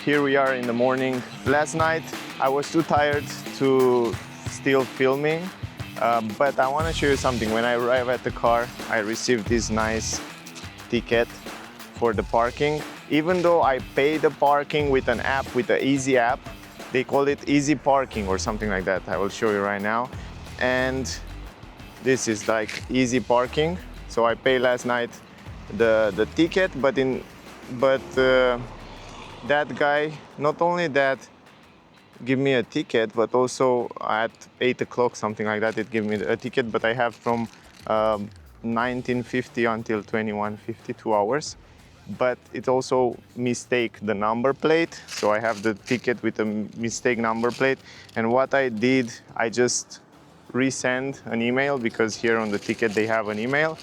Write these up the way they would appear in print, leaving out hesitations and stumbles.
here we are in the morning. Last night I was too tired to still filming, but I want to show you something. When I arrived at the car, I received this nice ticket for the parking. Even though I pay the parking with an app, with the Easy app, they call it Easy Parking or something like that. I will show you right now. And this is like Easy Parking. So I paid last night the ticket, but that guy, not only that, give me a ticket, but also at 8 o'clock, something like that, it gave me a ticket, but I have from 1950 until 21:50, 2 hours. But it also mistake the number plate. So I have the ticket with a mistake number plate. And what I did, I just resend an email, because here on the ticket they have an email.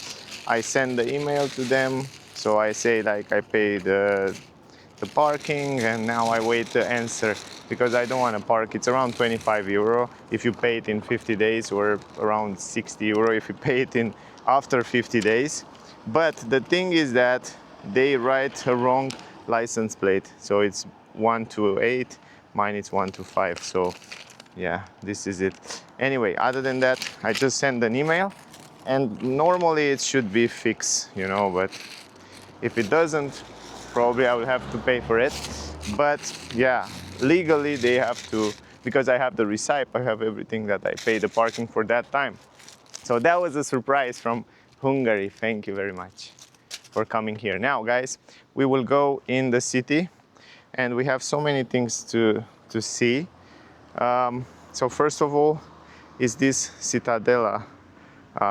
I send the email to them. So I say like I paid the parking and now I wait the answer, because I don't want to park. It's around 25 euro if you pay it in 50 days, or around 60 euro if you pay it in after 50 days. But the thing is that they write a wrong license plate. So it's 128, mine is 125. So yeah, this is it. Anyway, other than that, I just send an email, and normally it should be fixed, you know, but if it doesn't, probably I will have to pay for it. But yeah, legally they have to, because I have the receipt, I have everything that I paid the parking for that time. So that was a surprise from Hungary. Thank you very much for coming here. Now guys, we will go in the city, and we have so many things to see. So first of all is this Citadella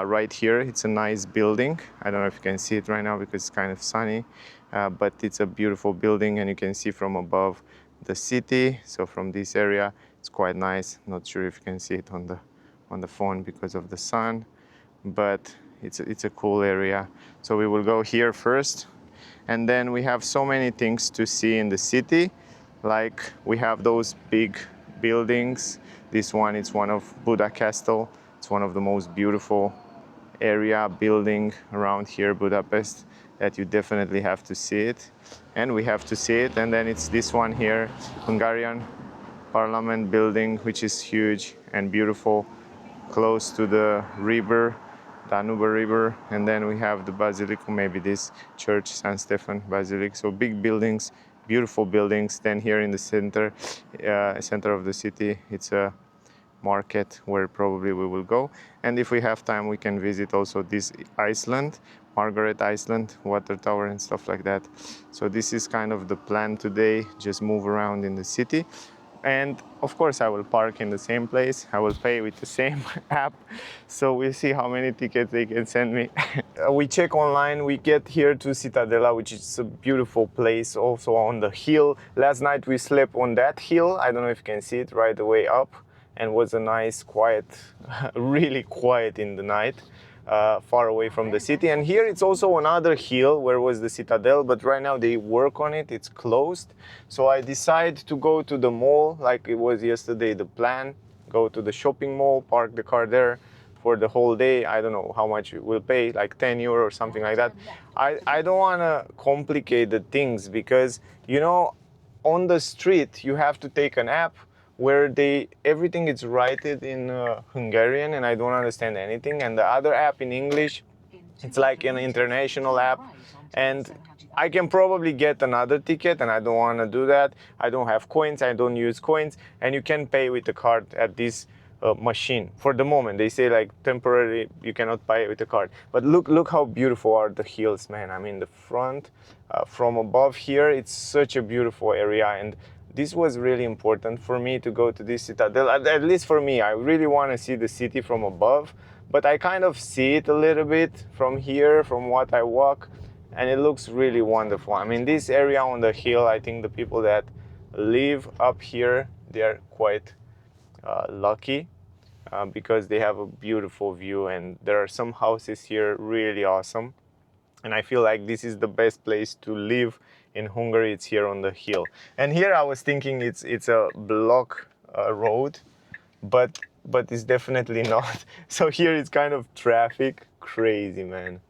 right here. It's a nice building. I don't know if you can see it right now because it's kind of sunny, but it's a beautiful building, and you can see from above the city. So from this area, it's quite nice. Not sure if you can see it on the phone because of the sun, but it's a cool area. So we will go here first, and then we have so many things to see in the city. Like we have those big buildings. This one, it's one of Budapest. It's one of the most beautiful area building around here, Budapest, that you definitely have to see it, and we have to see it. And then it's this one here, Hungarian Parliament building, which is huge and beautiful, close to the river, Danube River. And then we have the Basilica, maybe this church, San Stefan Basilica. So big buildings, beautiful buildings. Then here in the center of the city, it's a market where probably we will go. And if we have time, we can visit also this Iceland, Margaret Island, water tower and stuff like that. So this is kind of the plan today, just move around in the city. And of course I will park in the same place. I will pay with the same app. So we'll see how many tickets they can send me. We check online, we get here to Citadella, which is a beautiful place, also on the hill. Last night we slept on that hill. I don't know if you can see it right the way up. And was a nice, quiet, really quiet in the night, far away from the city. And here it's also another hill where was the Citadel, but right now they work on it, it's closed. So I decided to go to the mall, like it was yesterday the plan, go to the shopping mall, park the car there for the whole day. I don't know how much we'll pay, like 10 euro or something like that. I don't want to complicate the things, because, you know, on the street you have to take an app where everything is written in Hungarian, and I don't understand anything. And the other app in English, it's like an international app, and I can probably get another ticket, and I don't want to do that. I don't have coins, I don't use coins, and you can pay with the card at this machine. For the moment, they say like temporarily you cannot pay with the card. But look how beautiful are the hills, man. I mean, the front from above here, it's such a beautiful area. And this was really important for me to go to this Citadel. At least for me, I really want to see the city from above, but I kind of see it a little bit from here, from what I walk, and it looks really wonderful. I mean, this area on the hill, I think the people that live up here, they are quite lucky, because they have a beautiful view, and there are some houses here really awesome. And I feel like this is the best place to live in Hungary. It's here on the hill. And here I was thinking it's a block road, but it's definitely not. So here it's kind of traffic, crazy, man.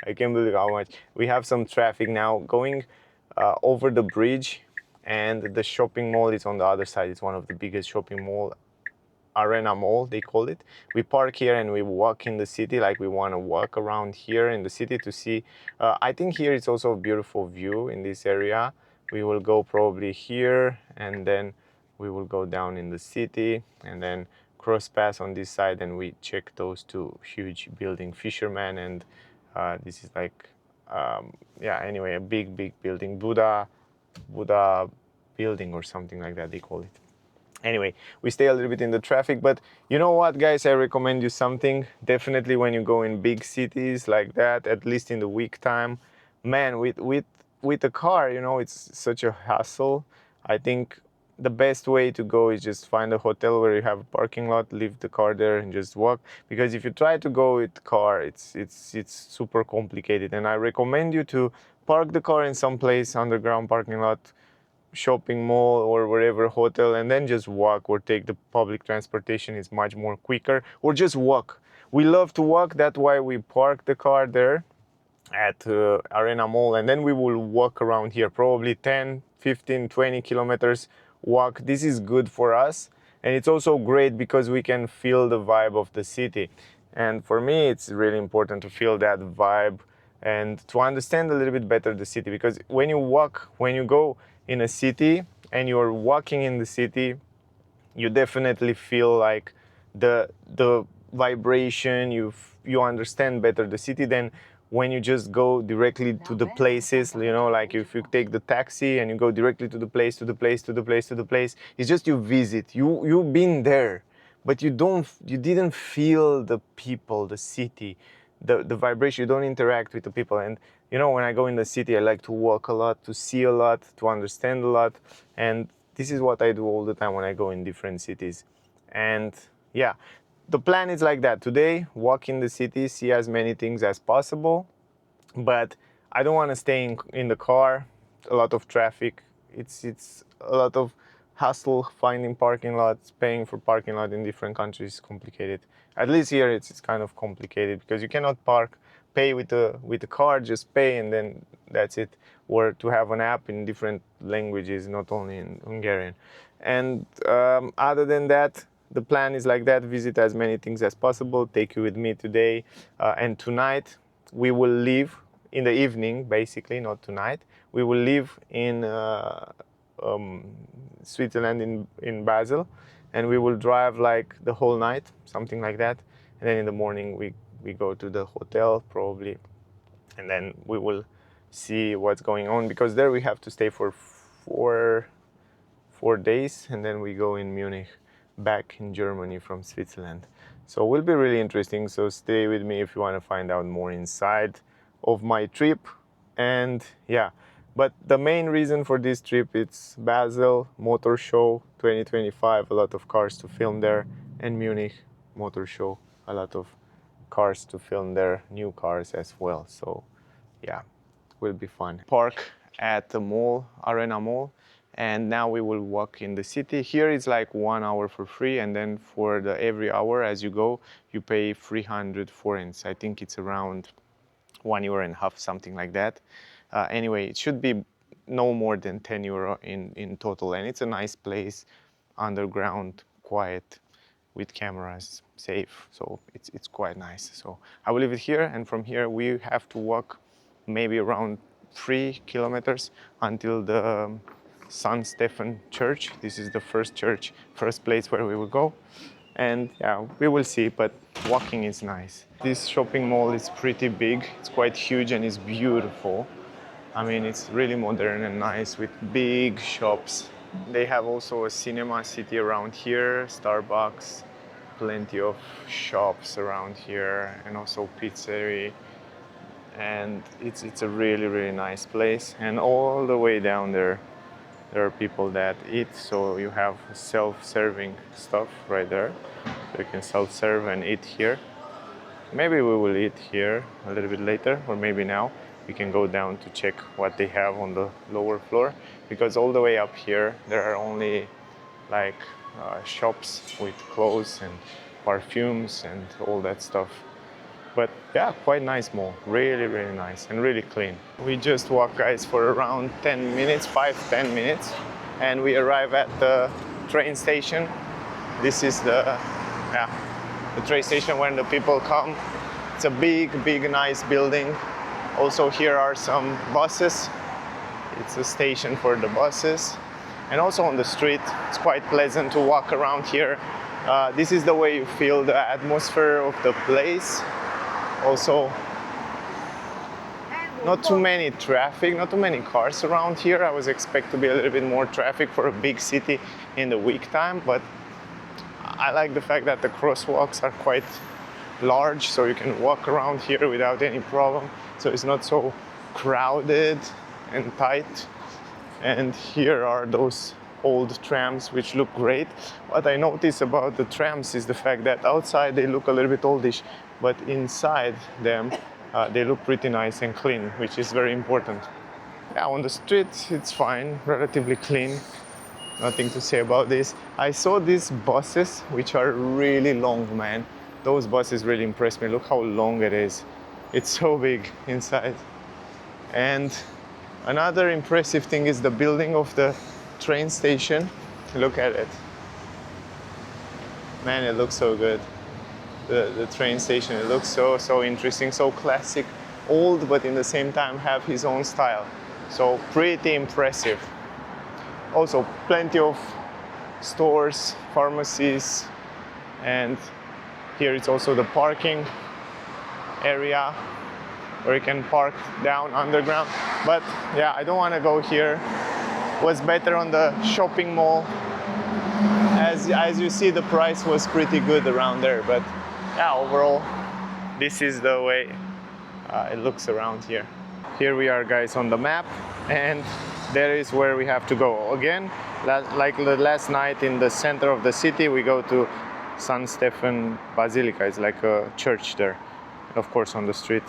I can't believe how much. We have some traffic now going over the bridge and the shopping mall is on the other side. It's one of the biggest shopping mall, Arena Mall, they call it. We park here and we walk in the city, like we want to walk around here in the city to see. I think here it's also a beautiful view in this area. We will go probably here and then we will go down in the city and then cross pass on this side and we check those two huge building, Fisherman, and this is like, yeah, anyway, a big building, Buddha building or something like that they call it. Anyway, we stay a little bit in the traffic, but you know what, guys, I recommend you something. Definitely when you go in big cities like that, at least in the week time, man, with a car, you know, it's such a hassle. I think the best way to go is just find a hotel where you have a parking lot, leave the car there and just walk. Because if you try to go with car, it's super complicated. And I recommend you to park the car in some place, underground parking lot, shopping mall or wherever, hotel, and then just walk or take the public transportation. Is much more quicker, or just walk. We love to walk, that's why we park the car there at Arena Mall, and then we will walk around here, probably 10, 15, 20 kilometers walk. This is good for us, and it's also great because we can feel the vibe of the city. And for me, it's really important to feel that vibe and to understand a little bit better the city, because when you walk, when you go in a city and you're walking in the city, you definitely feel like the vibration, you understand better the city than when you just go directly to the places, you know, like if you take the taxi and you go directly to the place, it's just you visit, you've been there, but you didn't feel the people, the city, the vibration. You don't interact with the people. And you know, when I go in the city, I like to walk a lot, to see a lot, to understand a lot, and this is what I do all the time when I go in different cities. And yeah, the plan is like that. Today, walk in the city, see as many things as possible, but I don't want to stay in the car. A lot of traffic. It's a lot of hassle finding parking lots, paying for parking lot in different countries is complicated. At least here it's kind of complicated because you cannot pay with the card, just pay and then that's it. Or to have an app in different languages, not only in Hungarian. And other than that, the plan is like that: visit as many things as possible, take you with me today. And tonight we will leave in the evening, basically, not tonight. We will live in Switzerland, in Basel, and we will drive like the whole night, something like that. And then in the morning we go to the hotel probably, and then we will see what's going on, because there we have to stay for four days, and then we go in Munich, back in Germany from Switzerland. So it will be really interesting. So stay with me if you want to find out more inside of my trip. And yeah, but the main reason for this trip, it's Basel Motor Show 2025, a lot of cars to film there, and Munich Motor Show, a lot of cars to film there, new cars as well. So yeah, will be fun. Park at the mall, Arena Mall, and now we will walk in the city. Here it's like 1 hour for free, and then for the every hour as you go, you pay 300 forints. I think it's around €1.50, something like that. Anyway, it should be no more than €10 in total, and it's a nice place, underground, quiet, with cameras, safe. So it's quite nice. So I will leave it here, and from here we have to walk maybe around 3 kilometers until the San Stefan Church. This is the first church, first place where we will go. And yeah, we will see, but walking is nice. This shopping mall is pretty big. It's quite huge and it's beautiful. I mean, it's really modern and nice with big shops. They have also a cinema city around here, Starbucks, plenty of shops around here, and also pizzeria. And it's a really nice place. And all the way down there are people that eat, so you have self-serving stuff right there, so you can self-serve and eat here. Maybe we will eat here a little bit later, or maybe now. We can go down to check what they have on the lower floor, because all the way up here there are only like shops with clothes and perfumes and all that stuff. But yeah, quite nice mall. Really, really nice and really clean. We just walk, guys, for around 10 minutes, 5-10 minutes, and we arrive at the train station. This is the train station when the people come. It's a big, nice building. Also here are some buses. It's a station for the buses. And also on the street, it's quite pleasant to walk around here. This is the way you feel the atmosphere of the place. Also, not too many traffic, not too many cars around here. I was expect to be a little bit more traffic for a big city in the week time, but I like the fact that the crosswalks are quite large, so you can walk around here without any problem. So it's not so crowded and tight. And here are those old trams which look great. What I notice about the trams is the fact that outside they look a little bit oldish, but inside them they look pretty nice and clean, which is very important. Yeah, on the street it's fine, relatively clean. Nothing to say about this. I saw these buses which are really long, man. Those buses really impressed me. Look how long it is. It's so big inside. And another impressive thing is the building of the train station. Look at it. Man, it looks so good. The train station, it looks so interesting, so classic, old, but in the same time have his own style. So pretty impressive. Also plenty of stores, pharmacies, and here it's also the parking area where you can park down underground. But yeah, I don't want to go here. Was better on the shopping mall. As you see, the price was pretty good around there. But yeah, overall, this is the way it looks around here. Here we are, guys, on the map, and there is where we have to go. Again, like the last night in the center of the city, we go to San Stefan Basilica. It's like a church there. And of course, on the street,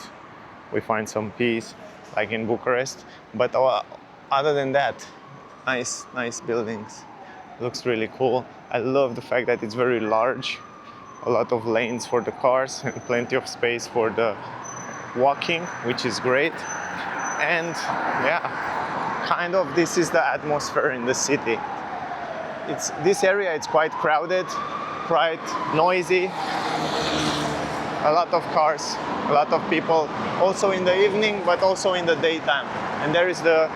we find some peace, like in Bucharest. But other than that, nice buildings. Looks really cool. I love the fact that it's very large. A lot of lanes for the cars and plenty of space for the walking, which is great. And yeah, kind of this is the atmosphere in the city. This area, it's quite crowded, quite noisy. A lot of cars, a lot of people, also in the evening, but also in the daytime. And there is the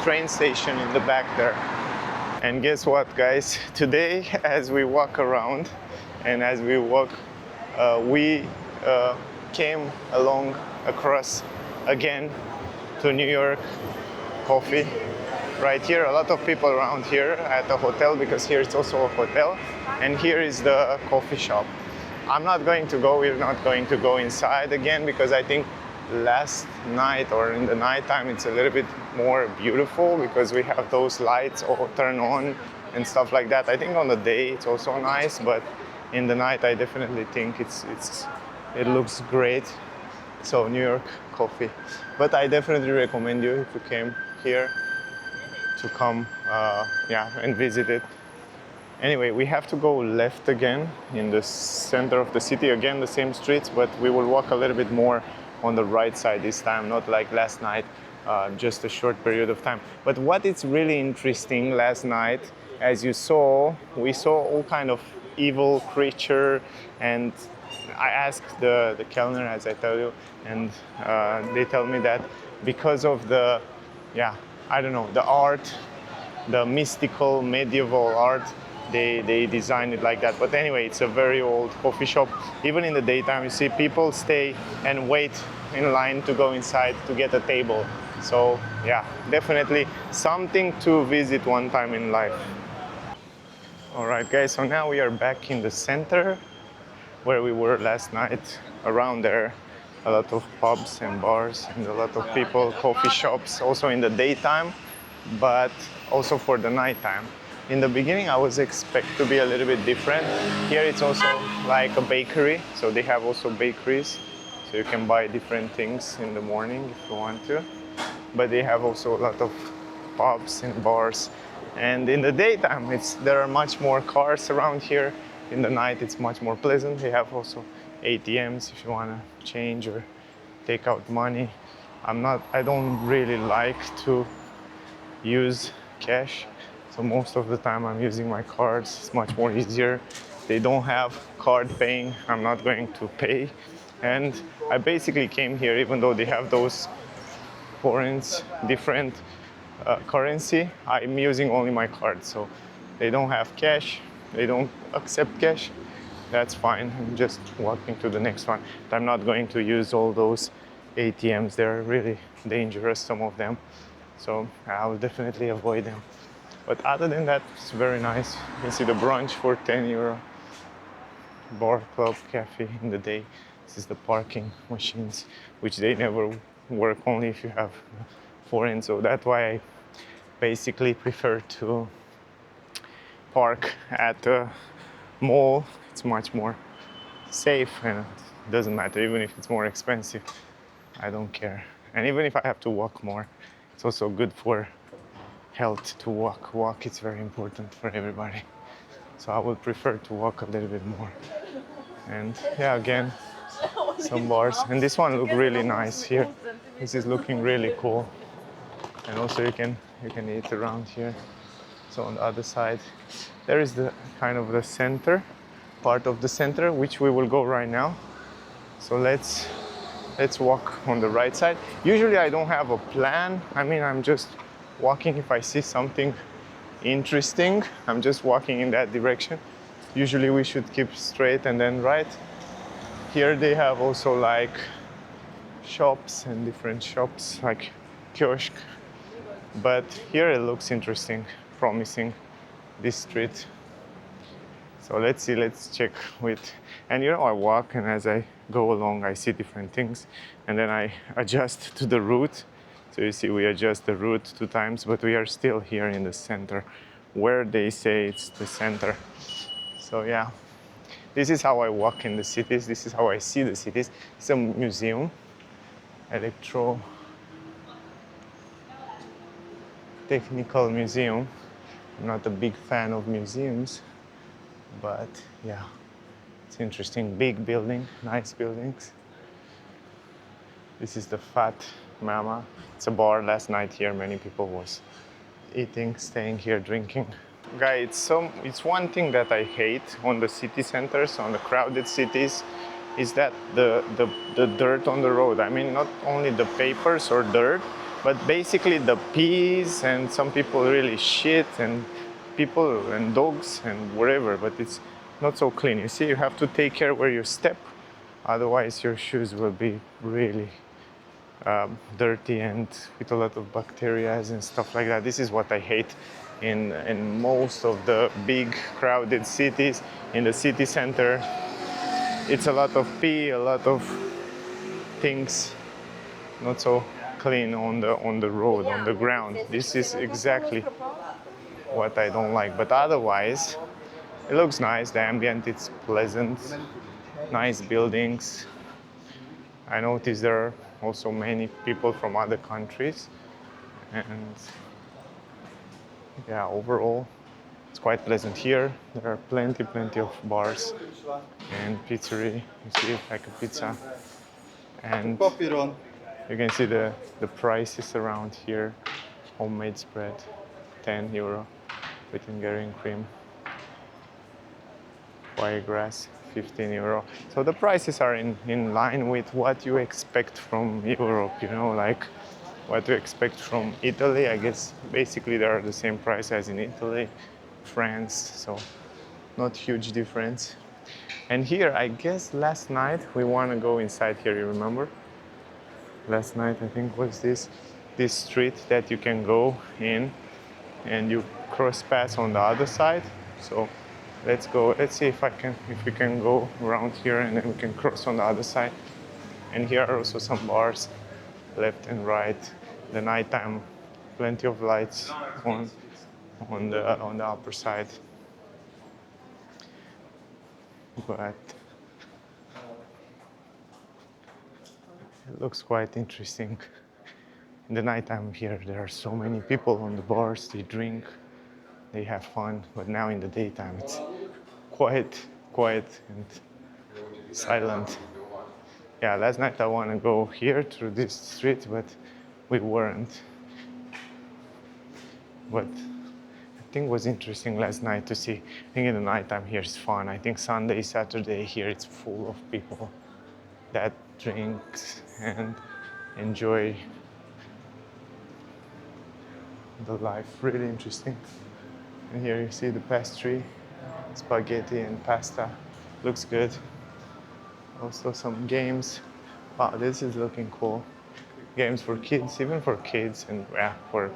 train station in the back there. And guess what, guys? Today, as we walk around and as we walk, we came across again to New York coffee. Right here, a lot of people around here at the hotel, because here it's also a hotel. And here is the coffee shop. I'm not going to go, we're not going to go inside again, because I think last night or in the nighttime it's a little bit more beautiful because we have those lights all turn on and stuff like that. I think on the day it's also nice, but in the night I definitely think it looks great. So New York coffee. But I definitely recommend you, if you came here, to come and visit it. Anyway, we have to go left again in the center of the city, again the same streets, but we will walk a little bit more on the right side this time, not like last night, just a short period of time. But what is really interesting last night, as you saw, we saw all kind of evil creature, and I asked the Kellner, as I tell you, and they tell me that because of the, the art, the mystical medieval art, they designed it like that. But anyway, it's a very old coffee shop. Even in the daytime, you see people stay and wait in line to go inside to get a table. So yeah, definitely something to visit one time in life. All right, guys, so now we are back in the center where we were last night. Around there, a lot of pubs and bars and a lot of people, coffee shops, also in the daytime, but also for the nighttime. In the beginning, I was expecting to be a little bit different. Here it's also like a bakery, so they have also bakeries, so you can buy different things in the morning if you want to. But they have also a lot of pubs and bars. And in the daytime, there are much more cars around here. In the night, it's much more pleasant. They have also ATMs if you want to change or take out money. I don't really like to use cash, so most of the time I'm using my cards. It's much more easier. They don't have card paying, I'm not going to pay. And I basically came here even though they have those foreign different currency, I'm using only my card. So they don't have cash, they don't accept cash. That's fine. I'm just walking to the next one. I'm not going to use all those ATMs. They're really dangerous, some of them. So I will definitely avoid them. But other than that, it's very nice. You can see the brunch for 10 euro. Bar, club, cafe in the day. This is the parking machines, which they never work, only if you have foreign. So that's why I basically prefer to park at a mall. It's much more safe and it doesn't matter, even if it's more expensive. I don't care. And even if I have to walk more, it's also good for health to walk. Walk is very important for everybody. So I would prefer to walk a little bit more. And yeah, again, some bars. And this one look really nice here. This is looking really cool. And also you can eat around here. So on the other side, there is the kind of the center, part of the center, which we will go right now. So let's walk on the right side. Usually I don't have a plan. I mean, I'm just walking. If I see something interesting, I'm just walking in that direction. Usually we should keep straight and then right. Here they have also like shops and different shops, like kiosk. But here it looks interesting, promising, this street. So let's see, let's check with, and you know, I walk and as I go along, I see different things and then I adjust to the route. So you see, we adjust the route 2 times, but we are still here in the center where they say it's the center. So yeah, this is how I walk in the cities. This is how I see the cities. It's a museum, technical museum. I'm not a big fan of museums, but yeah, it's interesting. Big building, nice buildings. This is the Fat Mama. It's a bar. Last night here, many people was eating, staying here, drinking. Guy, it's one thing that I hate on the city centers, on the crowded cities, is that the dirt on the road. I mean, not only the papers or dirt, but basically the peas, and some people really shit, and people and dogs and wherever, but it's not so clean. You see, you have to take care where you step, otherwise your shoes will be really dirty and with a lot of bacteria and stuff like that. This is what I hate in most of the big crowded cities. In the city center, it's a lot of pee, a lot of things not so clean on the road, on the ground. This is exactly what I don't like. But otherwise, it looks nice. The ambient is pleasant, nice buildings. I noticed there are also many people from other countries, and yeah, overall, it's quite pleasant here. There are plenty of bars and pizzeria. You see, like a pizza, and you can see the prices around here. Homemade spread, 10 euro with Hungarian cream. Wiregrass, 15 euro. So the prices are in line with what you expect from Europe, you know, like what you expect from Italy. I guess basically they are the same price as in Italy, France, so not huge difference. And here, I guess last night, we want to go inside here, you remember? Last night, I think, was this street that you can go in and you cross paths on the other side. So let's go. Let's see if we can go around here and then we can cross on the other side. And here are also some bars, left and right. The nighttime, plenty of lights on the upper side. But it looks quite interesting. In the nighttime here, there are so many people on the bars. They drink, they have fun. But now in the daytime, it's quiet, and silent. Yeah, last night I want to go here through this street, but we weren't. But I think it was interesting last night to see. I think in the nighttime here is fun. I think Sunday, Saturday here it's full of people that drinks and enjoy the life. Really interesting. And here you see the pastry, spaghetti and pasta. Looks good. Also some games. Wow, this is looking cool. Games for kids, even for kids and yeah, for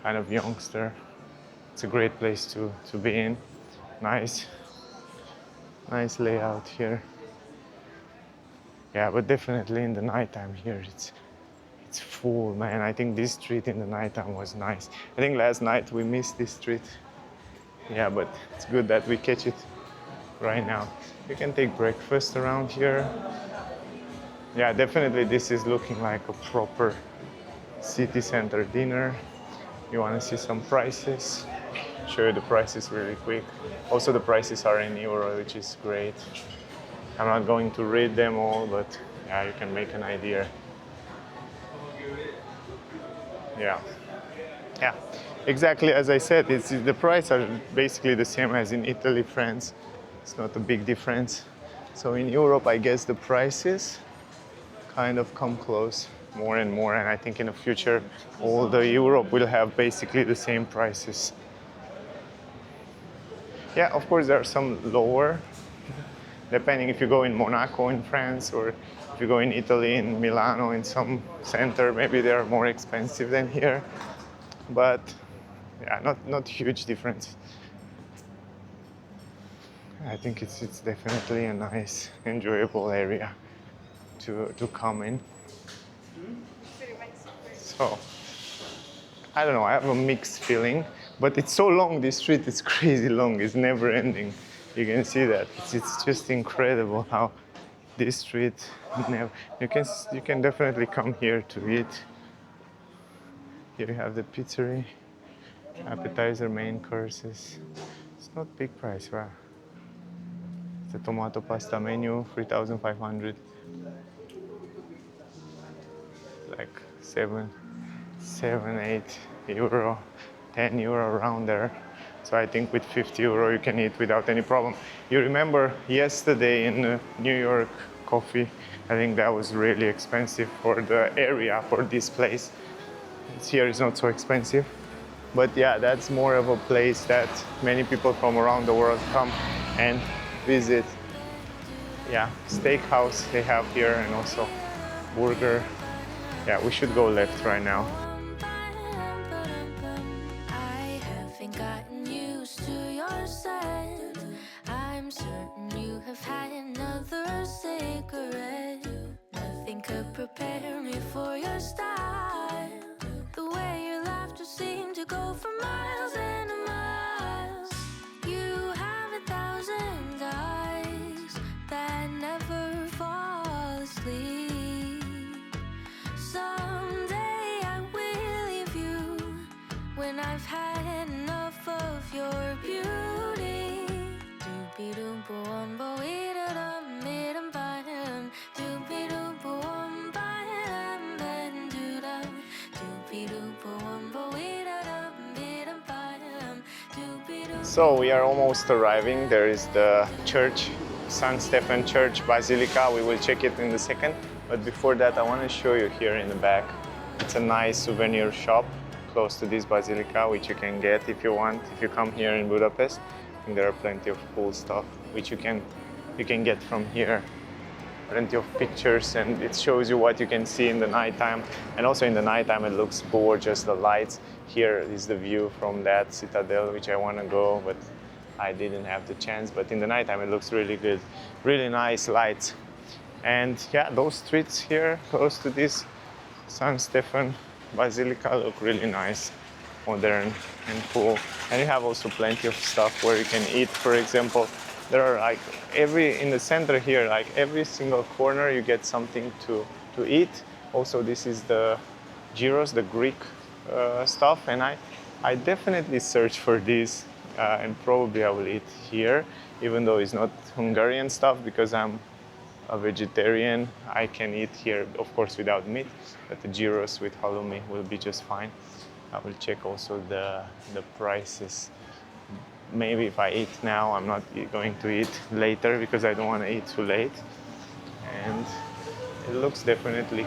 kind of youngster. It's a great place to be in. Nice layout here. Yeah, but definitely in the nighttime here, it's full, man. I think this street in the nighttime was nice. I think last night we missed this street. Yeah, but it's good that we catch it right now. You can take breakfast around here. Yeah, definitely this is looking like a proper city center dinner. You want to see some prices? Show you the prices really quick. Also the prices are in euro, which is great. I'm not going to read them all, but yeah, you can make an idea. Yeah, exactly as I said, the prices are basically the same as in Italy, France. It's not a big difference. So in Europe, I guess the prices kind of come close more and more, and I think in the future, all the Europe will have basically the same prices. Yeah, of course, there are some lower, depending if you go in Monaco in France or if you go in Italy, in Milano, in some center, maybe they are more expensive than here. But yeah, not huge difference. I think it's definitely a nice, enjoyable area to come in. So, I don't know, I have a mixed feeling, but it's so long, this street is crazy long, it's never ending. You can see that, it's just incredible how this street never, you can definitely come here to eat. Here you have the pizzeria, appetizer, main courses. It's not big price, wow. The tomato pasta menu, 3,500. Like 7, 8 euro, 10 euro around there. So I think with 50 euro you can eat without any problem. You remember yesterday in New York coffee, I think that was really expensive for the area, for this place. Here is not so expensive. But yeah, that's more of a place that many people from around the world come and visit. Yeah, steakhouse they have here and also burger. Yeah, we should go left right now. I haven't gotten used to your scent. I'm certain you have had another cigarette. Nothing could prepare me for your style. The way your laughter seemed to go for miles and miles. You have 1,000 eyes that never fall asleep. Someday I will leave you when I've had enough of your beauty. So we are almost arriving. There is the church, San Stefan Church Basilica. We will check it in a second. But before that, I want to show you here in the back. It's a nice souvenir shop close to this basilica, which you can get if you want. If you come here in Budapest, I think there are plenty of cool stuff which you can get from here. Plenty of pictures, and it shows you what you can see in the nighttime. And also in the nighttime, it looks gorgeous. The lights. Here is the view from that citadel, which I want to go, but I didn't have the chance. But in the nighttime, it looks really good. Really nice lights. And yeah, those streets here close to this San Stefan Basilica look really nice, modern and cool. And you have also plenty of stuff where you can eat. For example, there are like in the center here, like every single corner you get something to eat. Also, this is the gyros, the Greek stuff, and I definitely search for this and probably I will eat here, even though it's not Hungarian stuff, because I'm a vegetarian, I can eat here, of course, without meat, but the gyros with halloumi will be just fine. I will check also the prices. Maybe if I eat now, I'm not going to eat later because I don't want to eat too late. And it looks definitely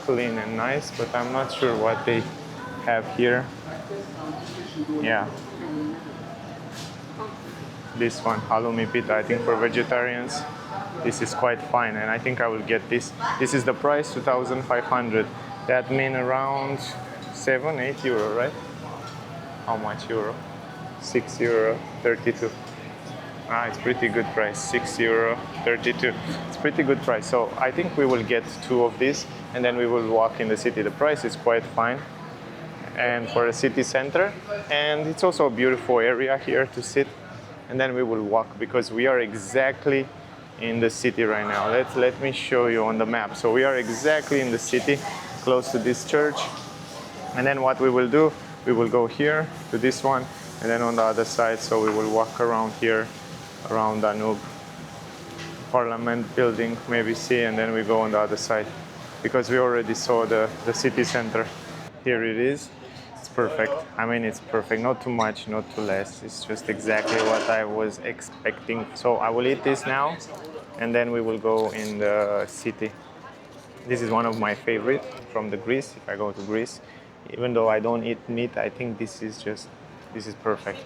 clean and nice, but I'm not sure what they have here. Yeah. This one, halloumi pita, I think for vegetarians, this is quite fine, and I think I will get this. This is the price, 2,500. That means around 7-8 euro, right? How much euro? 6 euro, 32. Ah, it's pretty good price, 6 euro, 32. It's pretty good price. So I think we will get 2 of these, and then we will walk in the city. The price is quite fine, and for a city center, and it's also a beautiful area here to sit. And then we will walk because we are exactly in the city right now. Let me show you on the map. So we are exactly in the city, close to this church. And then what we will do, we will go here to this one, and then on the other side, so we will walk around here, around Danube, Parliament building, maybe see, and then we go on the other side, because we already saw the city center. Here it is. It's perfect. I mean, it's perfect. Not too much, not too less. It's just exactly what I was expecting. So I will eat this now, and then we will go in the city. This is one of my favorite from the Greece. If I go to Greece, even though I don't eat meat, I think this is perfect.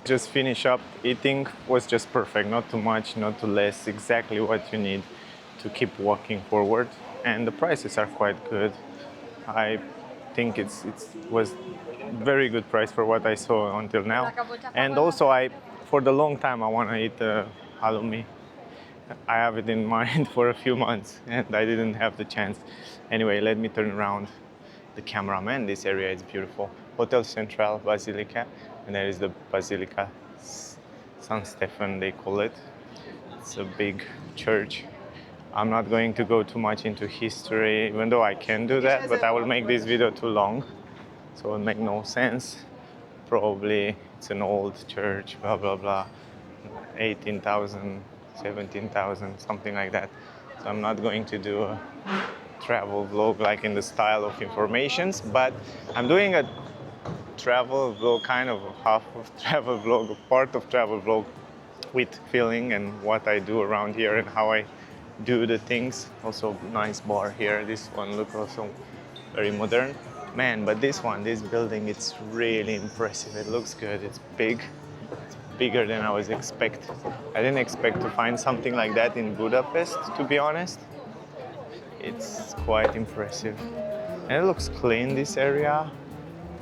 Just finish up eating, was just perfect. Not too much, not too less. Exactly what you need to keep walking forward. And the prices are quite good. I think it was very good price for what I saw until now. And also, for the long time, I want to eat halloumi. I have it in mind for a few months, and I didn't have the chance. Anyway, let me turn around the camera. Man, this area is beautiful. Hotel Central Basilica, and there is the Basilica San Stefan, they call it. It's a big church. I'm not going to go too much into history, even though I can do that, but I will make this video too long, so it will make no sense. Probably it's an old church, blah, blah, blah, 18,000, 17,000, something like that. So I'm not going to do a travel vlog like in the style of informations, but I'm doing a travel vlog, kind of a half of travel vlog, a part of travel vlog with feeling and what I do around here and how I do the things. Also nice bar here. This one looks also very modern. Man, but this building, it's really impressive. It looks good. It's big. It's bigger than I was expecting. I didn't expect to find something like that in Budapest, to be honest. It's quite impressive. And it looks clean, this area.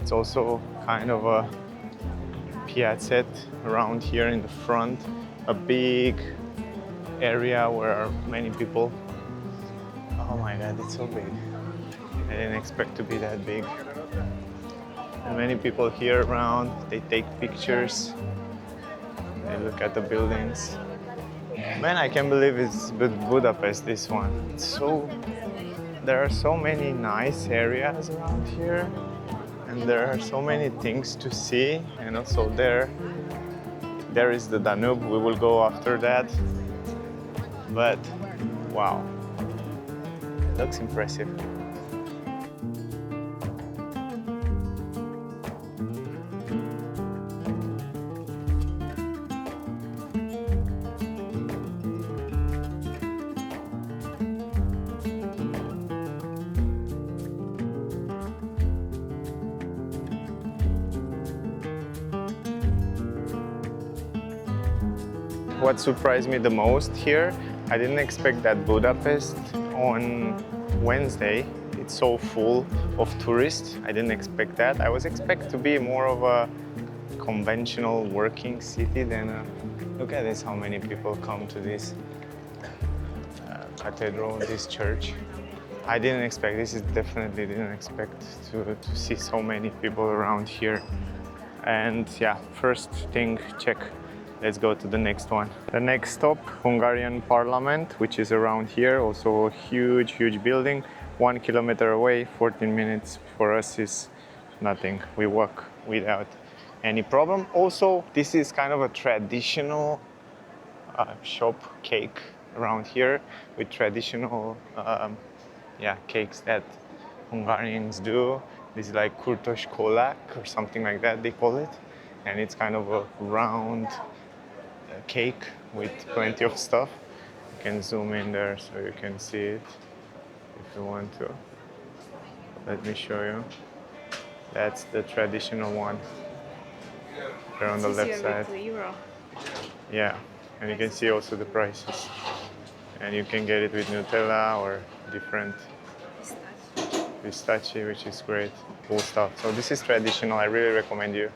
It's also kind of a piazzette around here in the front. A big area where many people. Oh my god, it's so big. I didn't expect to be that big. And many people here around, they take pictures, they look at the buildings. Man, I can't believe it's Budapest, this one. There are so many nice areas around here, and there are so many things to see. And also there is the Danube. We will go after that. But wow, it looks impressive. What surprised me the most here, I didn't expect that Budapest on Wednesday, it's so full of tourists. I didn't expect that. I was expecting to be more of a conventional working city than look at this, how many people come to this cathedral, this church. I didn't expect, definitely didn't expect to see so many people around here. And yeah, first thing, check. Let's go to the next one. The next stop, Hungarian Parliament, which is around here. Also a huge, huge building. 1 kilometer away, 14 minutes for us is nothing. We walk without any problem. Also, this is kind of a traditional shop cake around here with traditional cakes that Hungarians do. This is like kurtos kolák or something like that they call it, and it's kind of a round cake with plenty of stuff. You can zoom in there so you can see it if you want to. Let me show you. That's the traditional one. There on the left side. Euro. Yeah, and you can see also the prices. And you can get it with Nutella or different pistachio, which is great. Cool stuff. So this is traditional. I really recommend you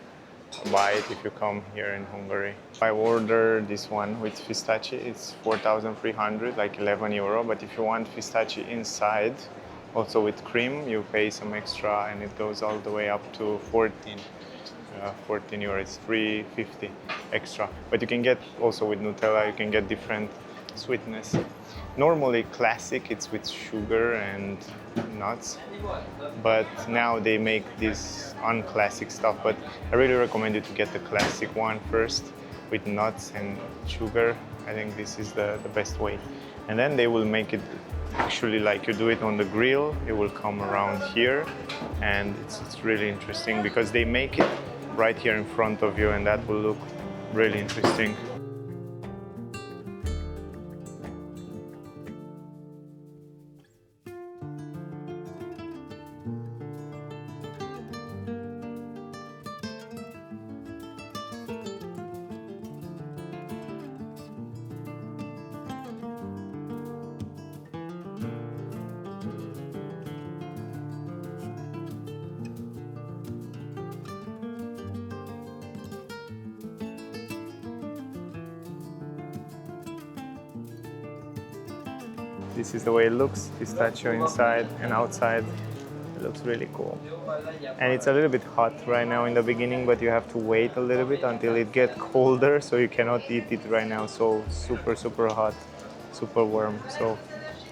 buy it if you come here in Hungary. I ordered this one with pistachio. It's 4,300, like 11 euro. But if you want pistachio inside, also with cream, you pay some extra, and it goes all the way up to 14 euro. It's 350 extra. But you can get also with Nutella. You can get different sweetness. Normally classic, it's with sugar and nuts, but now they make this unclassic stuff. But I really recommend you to get the classic one first with nuts and sugar. I think this is the best way. And then they will make it actually like you do it on the grill. It will come around here, and it's really interesting because they make it right here in front of you, and that will look really interesting. This is the way it looks, pistachio inside and outside. It looks really cool. And it's a little bit hot right now in the beginning, but you have to wait a little bit until it gets colder, so you cannot eat it right now. So super, super hot, super warm. So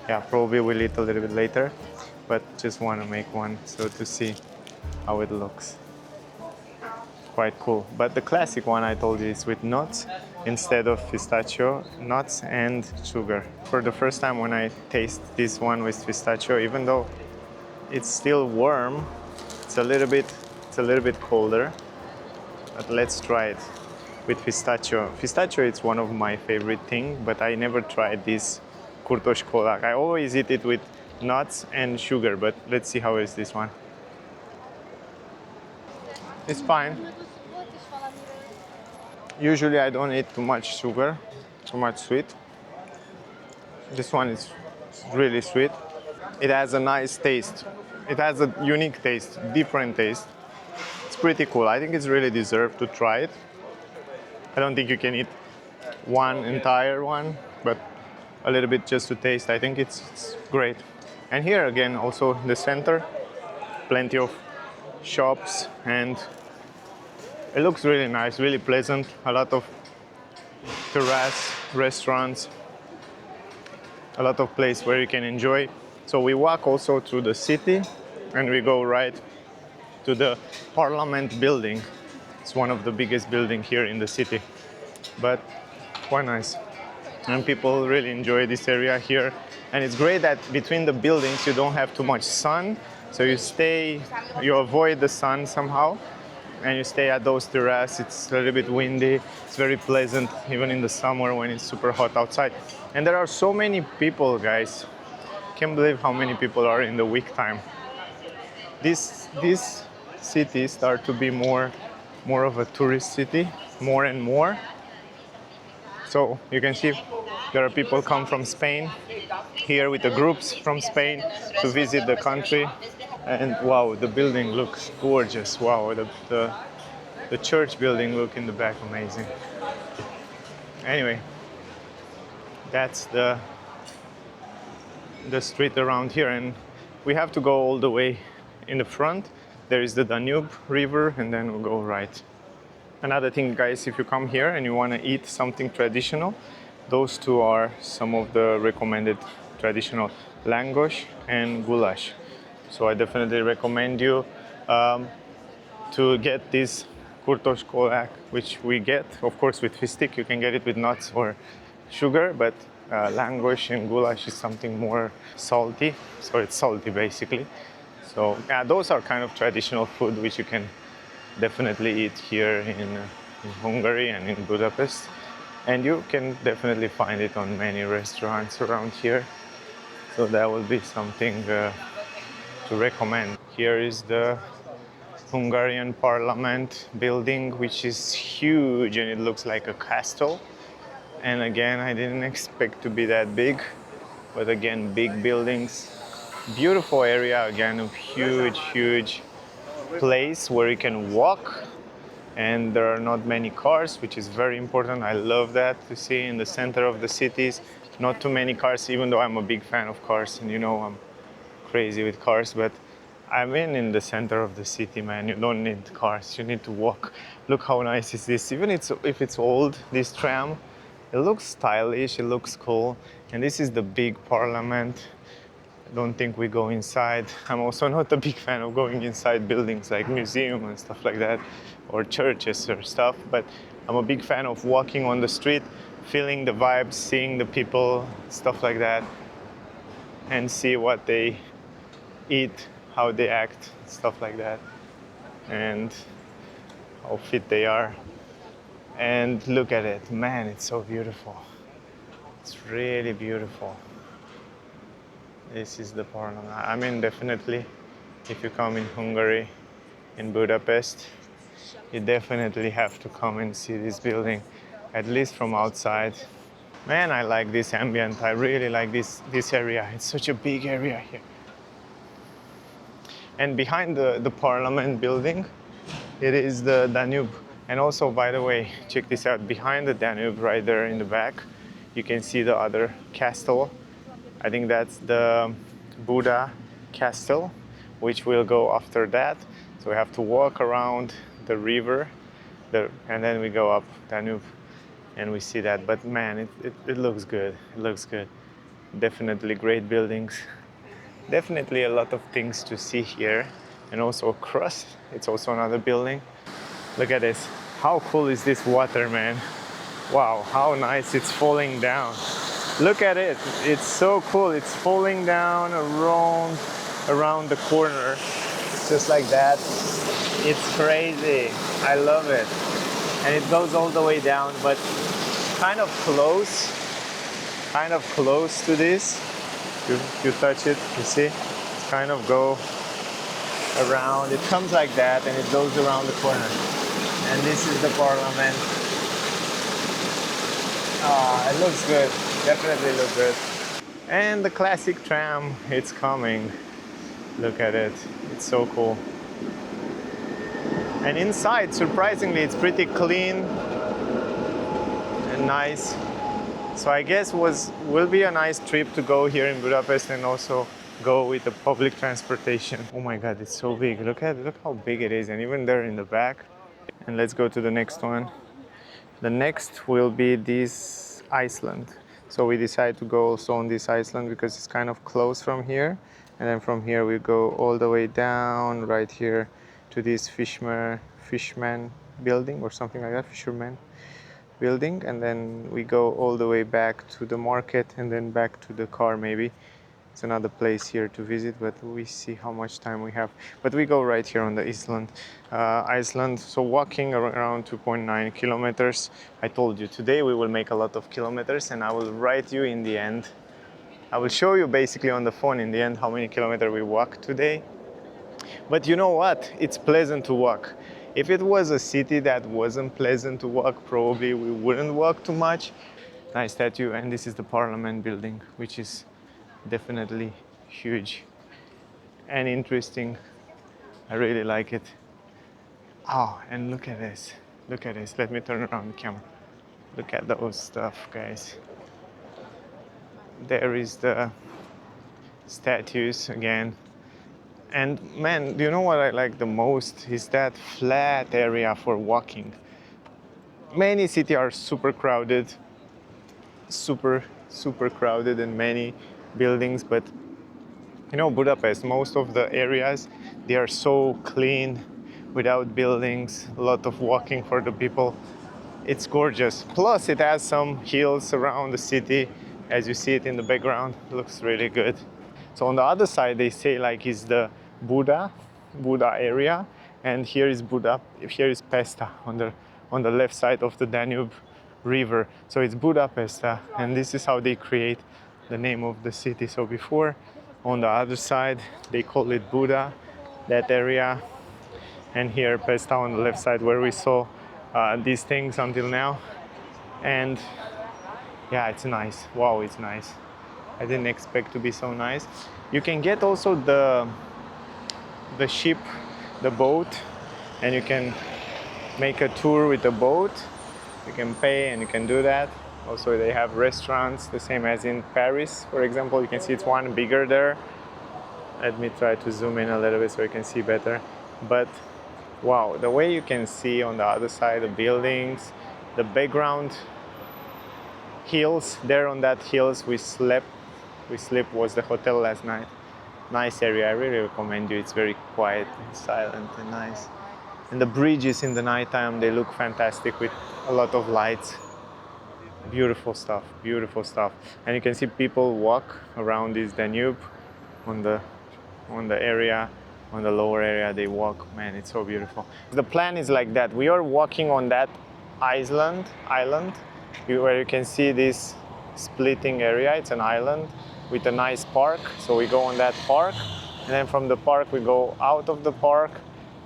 yeah, probably we'll eat a little bit later, but just want to make one so to see how it looks. Quite cool. But the classic one I told you is with nuts instead of pistachio, nuts and sugar. For the first time when I taste this one with pistachio, even though it's still warm, it's a little bit colder. But let's try it with pistachio. Pistachio is one of my favorite things, but I never tried this kurtos kolák. I always eat it with nuts and sugar, but let's see how is this one. It's fine. Usually I don't eat too much sugar, too much sweet. This one is really sweet. It has a nice taste. It has a unique taste, different taste. It's pretty cool. I think it's really deserved to try it. I don't think you can eat one entire one, but a little bit just to taste. I think it's great. And here again, also the center, plenty of shops, and it looks really nice, really pleasant. A lot of terrace, restaurants, a lot of place where you can enjoy. So we walk also through the city, and we go right to the Parliament building. It's one of the biggest buildings here in the city, but quite nice. And people really enjoy this area here. And it's great that between the buildings you don't have too much sun, so you avoid the sun somehow, and you stay at those terraces. It's a little bit windy, it's very pleasant even in the summer when it's super hot outside. And there are so many people, guys. Can't believe how many people are in the week time. This city start to be more of a tourist city, more and more. So you can see there are people come from Spain here with the groups from Spain to visit the country. And wow, the building looks gorgeous. Wow, the church building look in the back amazing. Anyway, that's the street around here, and we have to go all the way in the front. There is the Danube River, and then we'll go right. Another thing, guys, if you come here and you want to eat something traditional, those two are some of the recommended traditional langos and goulash. So I definitely recommend you to get this kurtos kolák, which we get, of course, with fish stick. You can get it with nuts or sugar, but langosh and goulash is something more salty. So it's salty basically. So yeah, those are kind of traditional food which you can definitely eat here in Hungary and in Budapest. And you can definitely find it on many restaurants around here. So that will be something to recommend. Here is the Hungarian Parliament building, which is huge and it looks like a castle. And again, I didn't expect to be that big, but again, big buildings, beautiful area, again, a huge place where you can walk, and there are not many cars, which is very important. I love that to see in the center of the cities, not too many cars, even though I'm a big fan of cars, and you know I'm crazy with cars, but I'm in the center of the city, man. You don't need cars, you need to walk. Look how nice is this. Even if it's old, this tram, it looks stylish, it looks cool. And this is the big parliament. I don't think we go inside. I'm also not a big fan of going inside buildings like museum and stuff like that, or churches or stuff, but I'm a big fan of walking on the street, feeling the vibes, seeing the people, stuff like that, and see what they eat, how they act, stuff like that, and how fit they are. And look at it, man, it's so beautiful. It's really beautiful. This is the parliament. I mean, definitely, if you come in Hungary, in Budapest, you definitely have to come and see this building, at least from outside. Man, I like this ambient. I really like this area. It's such a big area here. And behind the parliament building, it is the Danube. And also, by the way, check this out. Behind the Danube, right there in the back, you can see the other castle. I think that's the Buda castle, which will go after that. So we have to walk around the river, and then we go up Danube, and we see that. But man, it looks good. It looks good. Definitely great buildings. Definitely a lot of things to see here. And also across, it's also another building. Look at this. How cool is this water, man? Wow, how nice it's falling down. Look at it. It's so cool. It's falling down around the corner, just like that. It's crazy. I love it. And it goes all the way down, but kind of close to this. You touch it, you see? It's kind of go around. It comes like that and it goes around the corner. And this is the parliament. It looks good. Definitely looks good. And the classic tram, it's coming. Look at it. It's so cool. And inside, surprisingly, it's pretty clean and nice. So I guess will be a nice trip to go here in Budapest and also go with the public transportation. Oh my God, it's so big. Look how big it is, and even there in the back. And let's go to the next one. The next will be this Iceland. So we decided to go also on this Iceland because it's kind of close from here. And then from here we go all the way down right here to this fishman building or something like that, fisherman building, and then we go all the way back to the market and then back to the car maybe. It's another place here to visit, but we see how much time we have. But we go right here on the Iceland. So walking around 2.9 kilometers. I told you today we will make a lot of kilometers, and I will write you in the end. I will show you basically on the phone in the end how many kilometers we walk today. But you know what? It's pleasant to walk. If it was a city that wasn't pleasant to walk, probably we wouldn't walk too much. Nice statue, and this is the Parliament building, which is definitely huge and interesting. I really like it. Oh, and look at this. Look at this. Let me turn around the camera. Look at those stuff, guys. There is the statues again. And man, do you know what I like the most? Is that flat area for walking. Many cities are super crowded, super crowded, and many buildings, but you know, Budapest, most of the areas, they are so clean, without buildings, a lot of walking for the people. It's gorgeous. Plus it has some hills around the city. As you see it in the background, it looks really good. So on the other side, they say like is the Buda area, and here is Pesta on the left side of the Danube River. So it's Budapest, and this is how they create the name of the city. So before, on the other side, they call it Buda, that area, and here Pesta on the left side where we saw these things until now. And yeah, it's nice. Wow, it's nice. I didn't expect to be so nice. You can get also the ship, the boat, and you can make a tour with the boat. You can pay and you can do that. Also, they have restaurants, the same as in Paris, for example. You can see it's one bigger there. Let me try to zoom in a little bit so you can see better. But wow, the way you can see on the other side the buildings, the background hills, there on that hills we slept was the hotel last night. Nice area, I really recommend you. It's very quiet and silent and nice. And the bridges in the nighttime, they look fantastic with a lot of lights. Beautiful stuff, beautiful stuff. And you can see people walk around this Danube on the area, on the lower area they walk. Man, it's so beautiful. The plan is like that. We are walking on that island where you can see this splitting area. It's an island with a nice park. So we go on that park, and then from the park we go out of the park,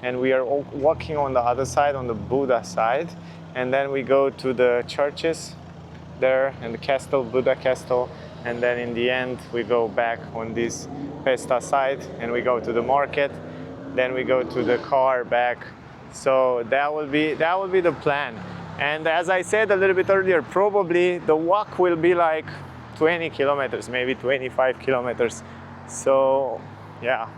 and we are walking on the other side, on the Buda side, and then we go to the churches there and the castle, Buda castle, and then in the end we go back on this Pesta side and we go to the market, then we go to the car back. So that will be the plan. And as I said a little bit earlier, probably the walk will be like 20 kilometers, maybe 25 kilometers. So yeah,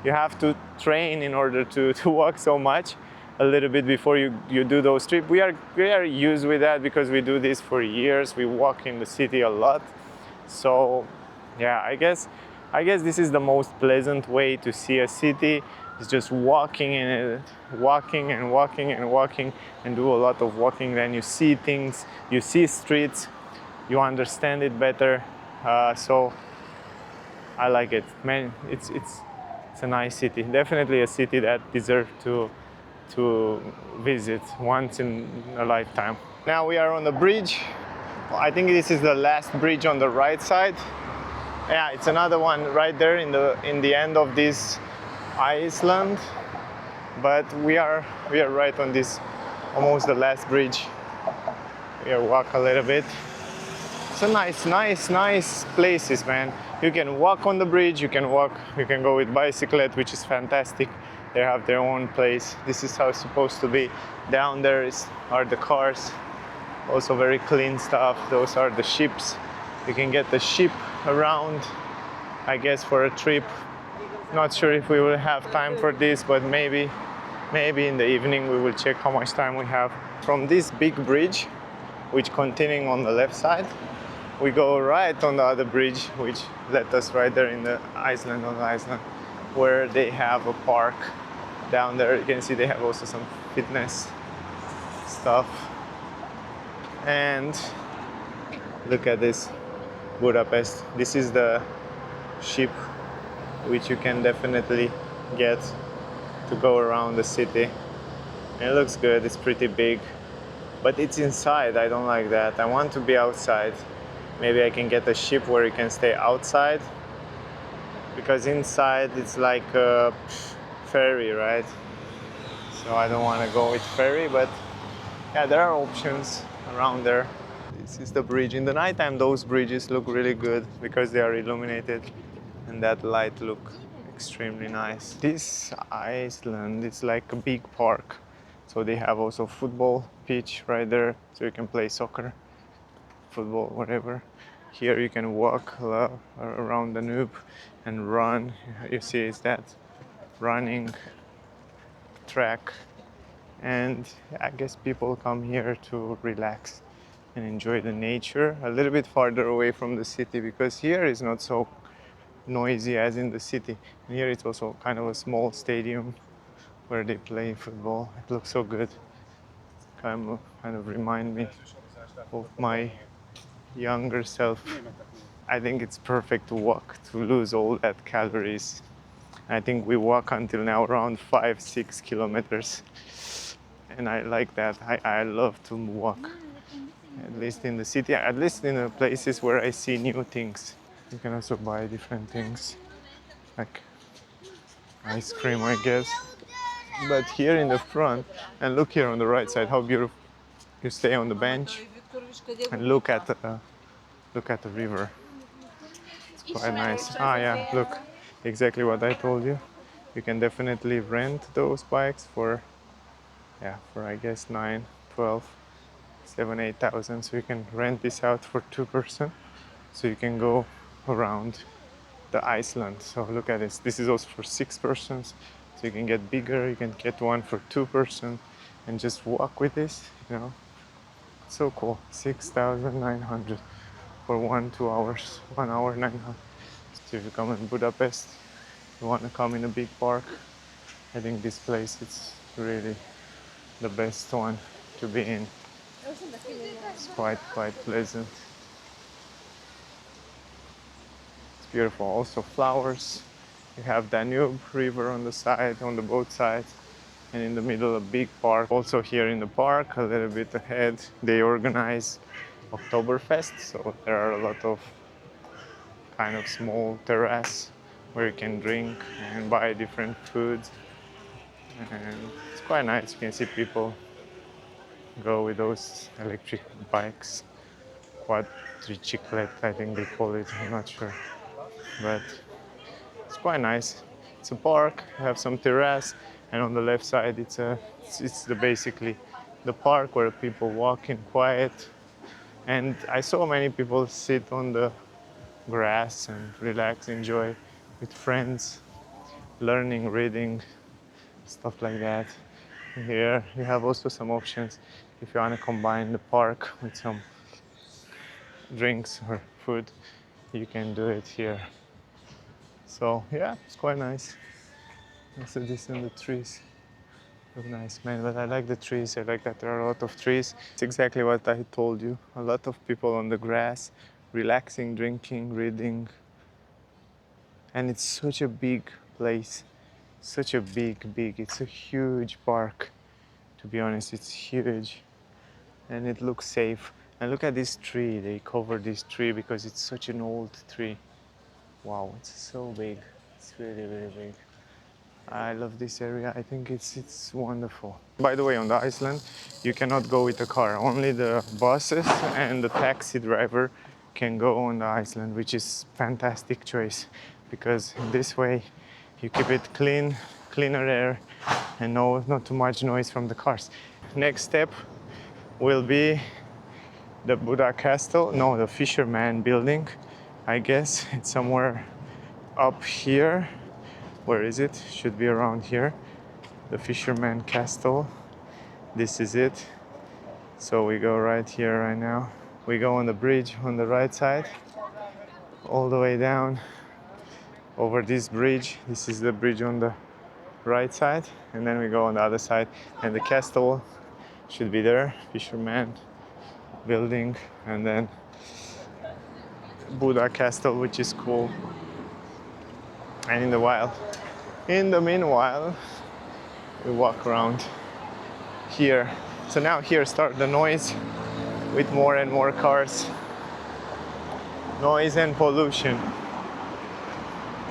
you have to train in order to walk so much a little bit before you do those trips. We are used with that because we do this for years. We walk in the city a lot. So yeah, I guess this is the most pleasant way to see a city. It's just walking in it, walking and walking and walking, and do a lot of walking. Then you see things, you see streets, you understand it better. So I like it, man. It's a nice city. Definitely a city that deserves to visit once in a lifetime. Now we are on the bridge. I think this is the last bridge on the right side. Yeah, it's another one right there in the end of this island. But we are right on this, almost the last bridge. We walk a little bit. It's a nice places, man. You can walk on the bridge. You can go with bicycle, which is fantastic. They have their own place. This is how it's supposed to be. Down there are the cars. Also very clean stuff. Those are the ships. You can get the ship around, I guess, for a trip. Not sure if we will have time for this, but maybe in the evening we will check how much time we have. From this big bridge, which continuing on the left side, we go right on the other bridge, which led us right there in the island, where they have a park. Down there you can see they have also some fitness stuff. And look at this, Budapest. This is the ship which you can definitely get to go around the city. And it looks good, it's pretty big, but it's inside. I don't like that. I want to be outside. Maybe I can get a ship where you can stay outside, because inside it's like a ferry, right? So I don't want to go with ferry, but yeah, there are options around there. This is the bridge. In the nighttime, those bridges look really good because they are illuminated, and that light look extremely nice. This island is like a big park, so they have also football pitch right there, so you can play soccer, football, whatever. Here you can walk around the Danube and run. You see, it's that running track, and I guess people come here to relax and enjoy the nature a little bit farther away from the city, because here is not so noisy as in the city. And here it's also kind of a small stadium where they play football. It looks so good. kind of remind me of my younger self. I think it's perfect to walk to lose all that calories. I think we walk until now around 5-6 kilometers, and I like that. I love to walk, at least in the city, at least in the places where I see new things. You can also buy different things like ice cream, I guess. But here in the front, and look here on the right side, how beautiful. You stay on the bench and look at the river. It's quite nice. Ah, yeah, look, exactly what I told you. You can definitely rent those bikes for, yeah, for I guess 9, 12, 7, 8,000. So you can rent this out for 2 person. So you can go around the Iceland. So look at this. This is also for 6 persons. So you can get bigger. You can get one for 2 person, and just walk with this. You know, so cool. 6,900 for 2 hours. 1 hour 900. So if you come in Budapest, you want to come in a big park, I think this place is really the best one to be in. It's quite pleasant. It's beautiful. Also flowers. You have Danube River on the side, on the both sides, and in the middle a big park. Also here in the park, a little bit ahead, they organize Oktoberfest, so there are a lot of kind of small terrace where you can drink and buy different foods, and it's quite nice. You can see people go with those electric bikes, quadriciclette I think they call it, I'm not sure, but it's quite nice. It's a park, you have some terrace, and on the left side it's basically the park where people walk in quiet, and I saw many people sit on the grass and relax, enjoy with friends, learning, reading, stuff like that. Here you have also some options if you want to combine the park with some drinks or food, you can do it here. So yeah, it's quite nice. Also this and the trees look nice, man. But I like the trees. I like that there are a lot of trees. It's exactly what I told you. A lot of people on the grass, relaxing, drinking, reading. And it's such a big place. Such a big. It's a huge park. To be honest, it's huge. And it looks safe. And look at this tree. They covered this tree because it's such an old tree. Wow, it's so big. It's really big. I love this area. I think it's wonderful. By the way, on the Iceland, you cannot go with a car. Only the buses and the taxi driver can go on the Iceland, which is fantastic choice because this way you keep it clean, cleaner air, and not too much noise from the cars. Next step will be the Buddha Castle. No, the Fisherman Building. I guess it's somewhere up here. Where is it? Should be around here. The Fisherman Castle. This is it. So we go right here right now. We go on the bridge on the right side, all the way down over this bridge. This is the bridge on the right side, and then we go on the other side, and the castle should be there. Fisherman Building, and then Buddha Castle, which is cool. And in the meanwhile, we walk around here. So now here start the noise with more and more cars. Noise and pollution.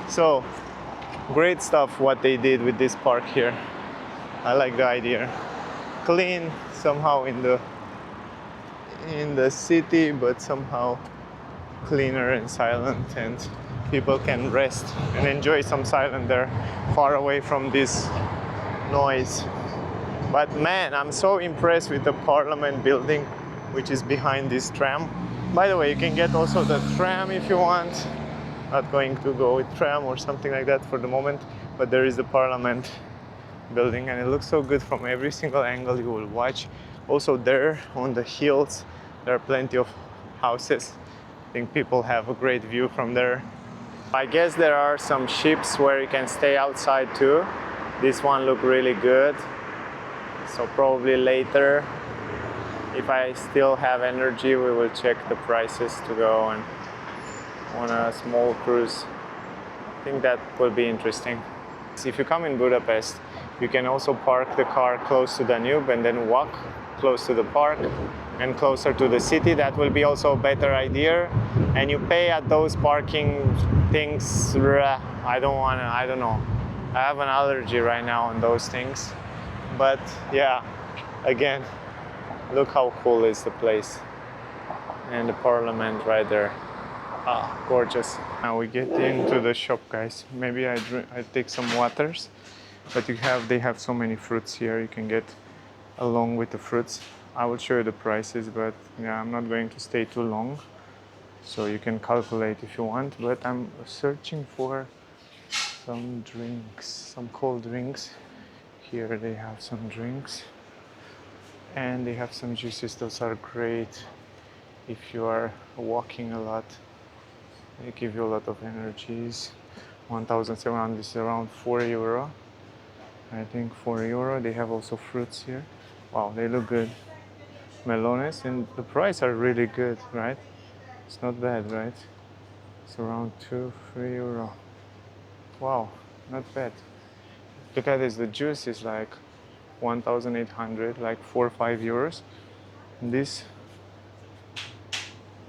So great stuff what they did with this park here. I like the idea. Clean somehow in the city, but somehow cleaner and silent, and people can rest and enjoy some silence there, far away from this noise. But man, I'm so impressed with the Parliament building, which is behind this tram. By the way, you can get also the tram if you want. Not going to go with tram or something like that for the moment, but there is the Parliament building, and it looks so good from every single angle you will watch. Also there on the hills, there are plenty of houses. I think people have a great view from there. I guess there are some ships where you can stay outside too. This one looked really good, so probably later if I still have energy, we will check the prices to go and on a small cruise. I think that will be interesting. If you come in Budapest, you can also park the car close to Danube and then walk close to the park and closer to the city. That will be also a better idea. And you pay at those parking things. I don't know. I have an allergy right now on those things. But yeah, again, look how cool is the place. And the parliament right there. Ah, gorgeous. Now we get into the shop, guys. Maybe I take some waters, but they have so many fruits here you can get along with the fruits. I will show you the prices, but yeah, I'm not going to stay too long, so you can calculate if you want. But I'm searching for some drinks, some cold drinks. Here they have some drinks, and they have some juices. Those are great if you are walking a lot. They give you a lot of energies. 1,700 is around €4. I think €4. They have also fruits here. Wow, they look good. Melones, and the price are really good, right? It's not bad, right? It's around €2-3. Wow, not bad. Look at this, the juice is like 1,800, like €4-5. And this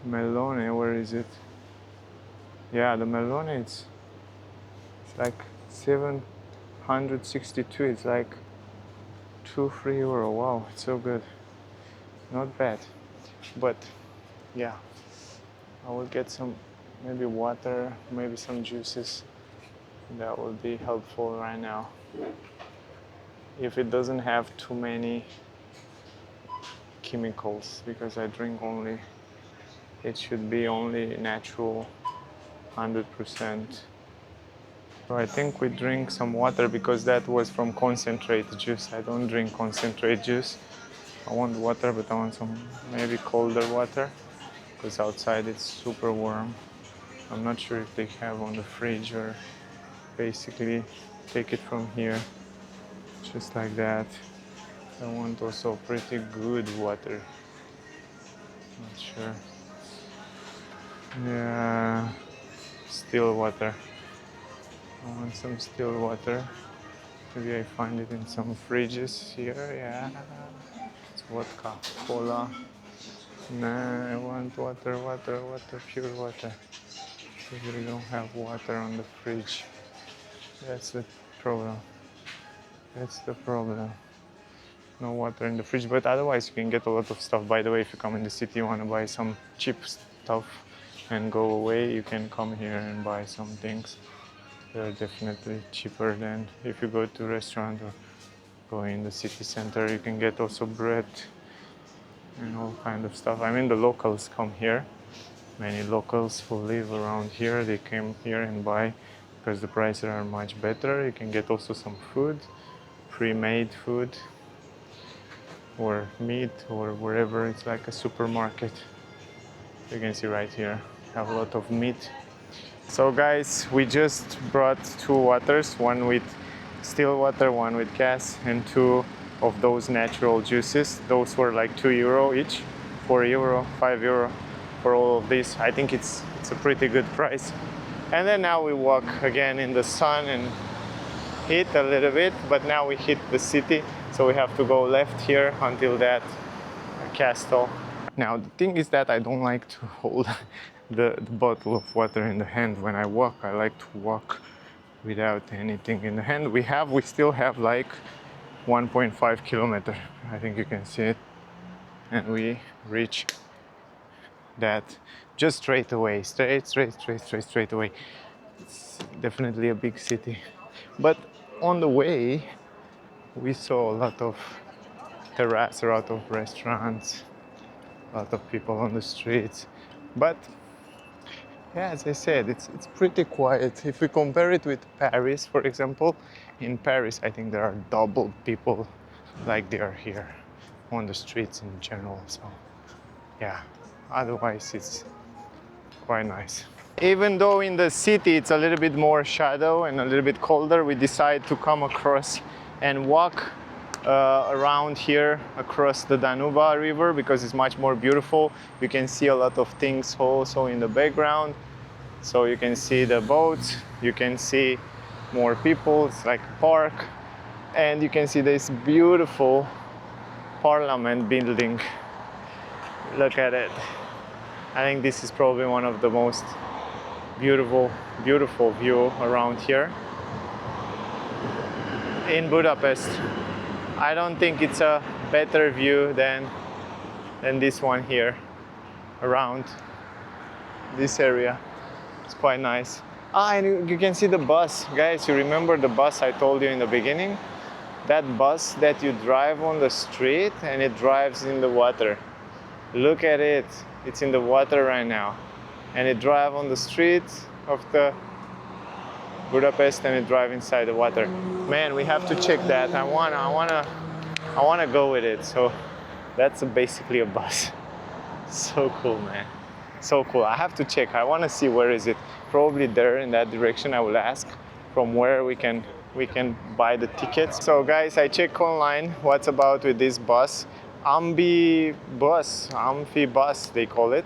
melone, where is it? Yeah, the melone, it's like 762. It's like €2-3. Wow, it's so good. Not bad. But yeah, I will get some, maybe water, maybe some juices. That will be helpful right now. If it doesn't have too many chemicals, because I drink only, it should be only natural. 100%. So I think we drink some water because that was from concentrate juice. I don't drink concentrate juice. I want water, but I want some maybe colder water because outside it's super warm. I'm not sure if they have on the fridge or basically take it from here, just like that. I want also pretty good water. Not sure. Yeah. Still water. I want some still water. Maybe I find it in some fridges here. Yeah, it's vodka, cola. Nah, I want water, pure water. We don't have water on the fridge. That's the problem. That's the problem. No water in the fridge, but otherwise you can get a lot of stuff. By the way, if you come in the city, you want to buy some cheap stuff and go away, you can come here and buy some things. They're definitely cheaper than if you go to a restaurant or go in the city center. You can get also bread and all kind of stuff. I mean, the locals come here. Many locals who live around here, they came here and buy because the prices are much better. You can get also some food, pre-made food or meat or wherever. It's like a supermarket. You can see right here, have a lot of meat. So guys, we just brought 2 waters, one with still water, one with gas, and 2 of those natural juices. Those were like €2 each, €4, €5 for all of this. I think it's a pretty good price. And then now we walk again in the sun and heat a little bit, but now we hit the city, so we have to go left here until that castle. Now the thing is that I don't like to hold the bottle of water in the hand when I walk. I like to walk without anything in the hand. We still have like 1.5 kilometers. I think you can see it. And we reach that just straight away, straight away. It's definitely a big city. But on the way, we saw a lot of terraces, a lot of restaurants, a lot of people on the streets. But yeah, as I said, it's pretty quiet. If we compare it with Paris, for example, in Paris, I think there are double people like they are here on the streets in general. So yeah, otherwise it's quite nice. Even though in the city it's a little bit more shadow and a little bit colder, we decide to come across and walk around here across the Danube River because it's much more beautiful. You can see a lot of things also in the background. So you can see the boats, you can see more people, it's like a park. And you can see this beautiful parliament building. Look at it. I think this is probably one of the most beautiful view around here in Budapest. I don't think it's a better view than this one here around this area. It's quite nice. And you can see the bus. Guys, you remember the bus I told you in the beginning? That bus that you drive on the street and it drives in the water. Look at it. It's in the water right now. And it drives on the street of the Budapest and it drives inside the water. Man, we have to check that. I wanna go with it. So that's basically a bus. So cool, man. So cool. I have to check. I want to see where is it. Probably there in that direction. I will ask from where we can buy the tickets. So guys, I check online what's about with this bus. Amphi bus they call it,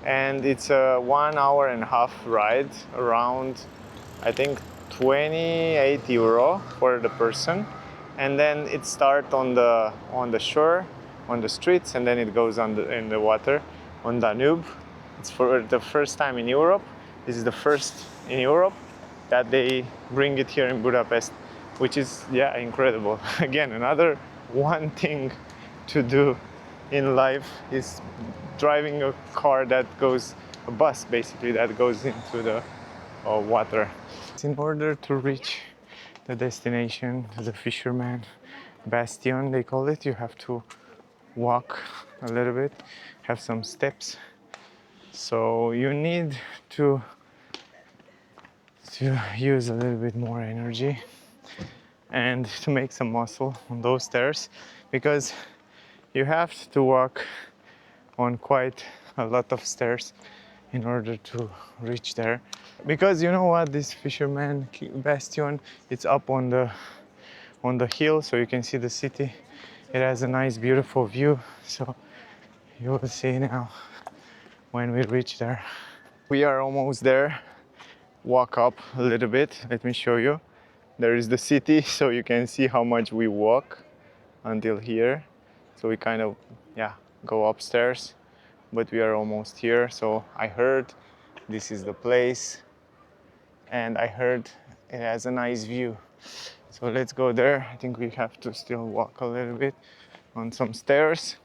and it's a 1.5 hour ride around, I think, 28 euro for the person, and then it starts on the shore, on the streets, and then it goes in the water on Danube. It's for the first time in Europe. This is the first in Europe that they bring it here in Budapest, which is, yeah, incredible. Again, another one thing to do in life is driving a car that goes, a bus basically, that goes into the water. In order to reach the destination, the fisherman bastion, they call it, you have to walk a little bit, have some steps. So you need to use a little bit more energy and to make some muscle on those stairs, because you have to walk on quite a lot of stairs in order to reach there. Because you know what, this fisherman bastion, it's up on the hill, so you can see the city. It has a nice beautiful view, so you will see now when we reach there. We are almost there. Walk up a little bit, let me show you. There is the city, so you can see how much we walk until here. So we kind of, yeah, go upstairs, but we are almost here. So I heard this is the place, and I heard it has a nice view. So let's go there. I think we have to still walk a little bit on some stairs.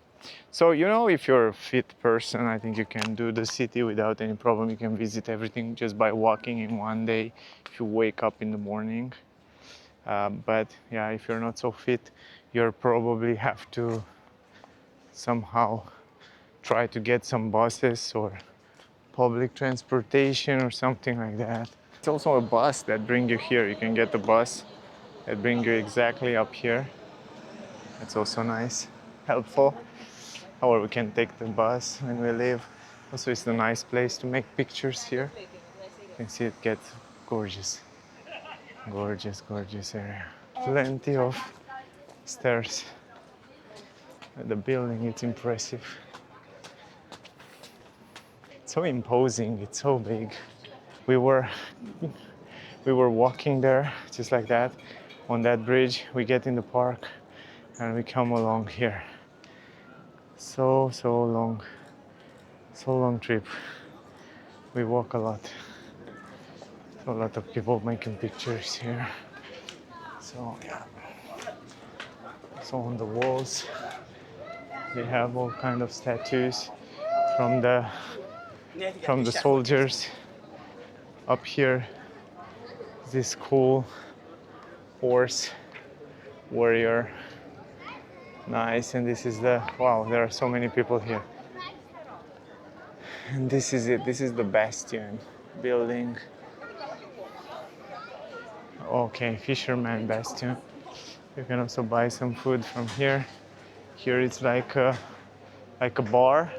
So, you know, if you're a fit person, I think you can do the city without any problem. You can visit everything just by walking in one day if you wake up in the morning. But yeah, if you're not so fit, you'll probably have to somehow try to get some buses or public transportation or something like that. It's also a bus that brings you here. You can get a bus that brings you exactly up here. It's also nice, helpful. Or we can take the bus when we leave. Also, it's a nice place to make pictures here. You can see it gets gorgeous. Gorgeous, gorgeous area. Plenty of stairs. The building, it's impressive. It's so imposing, it's so big. We were walking there, just like that, on that bridge. We get in the park and we come along here. So long trip. We walk a lot. So a lot of people making pictures here. So yeah. So on the walls they have all kind of statues from the soldiers. Up here, this cool horse warrior. Nice, and this is wow, there are so many people here. And this is it, this is the bastion building. Okay, fisherman bastion. You can also buy some food from here. Here it's like a bar.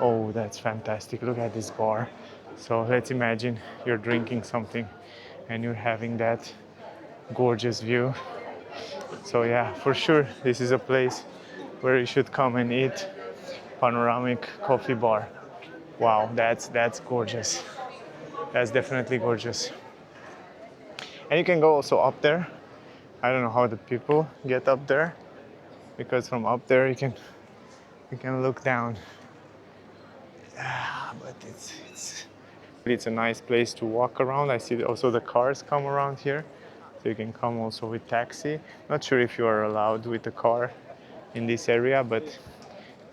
Oh, that's fantastic, look at this bar. So let's imagine you're drinking something and you're having that gorgeous view. So yeah, for sure, this is a place where you should come and eat. Panoramic coffee bar. Wow, that's gorgeous. That's definitely gorgeous. And you can go also up there. I don't know how the people get up there, because from up there you can look down. But it's a nice place to walk around. I see also the cars come around here, so you can come also with taxi. Not sure if you are allowed with the car in this area, but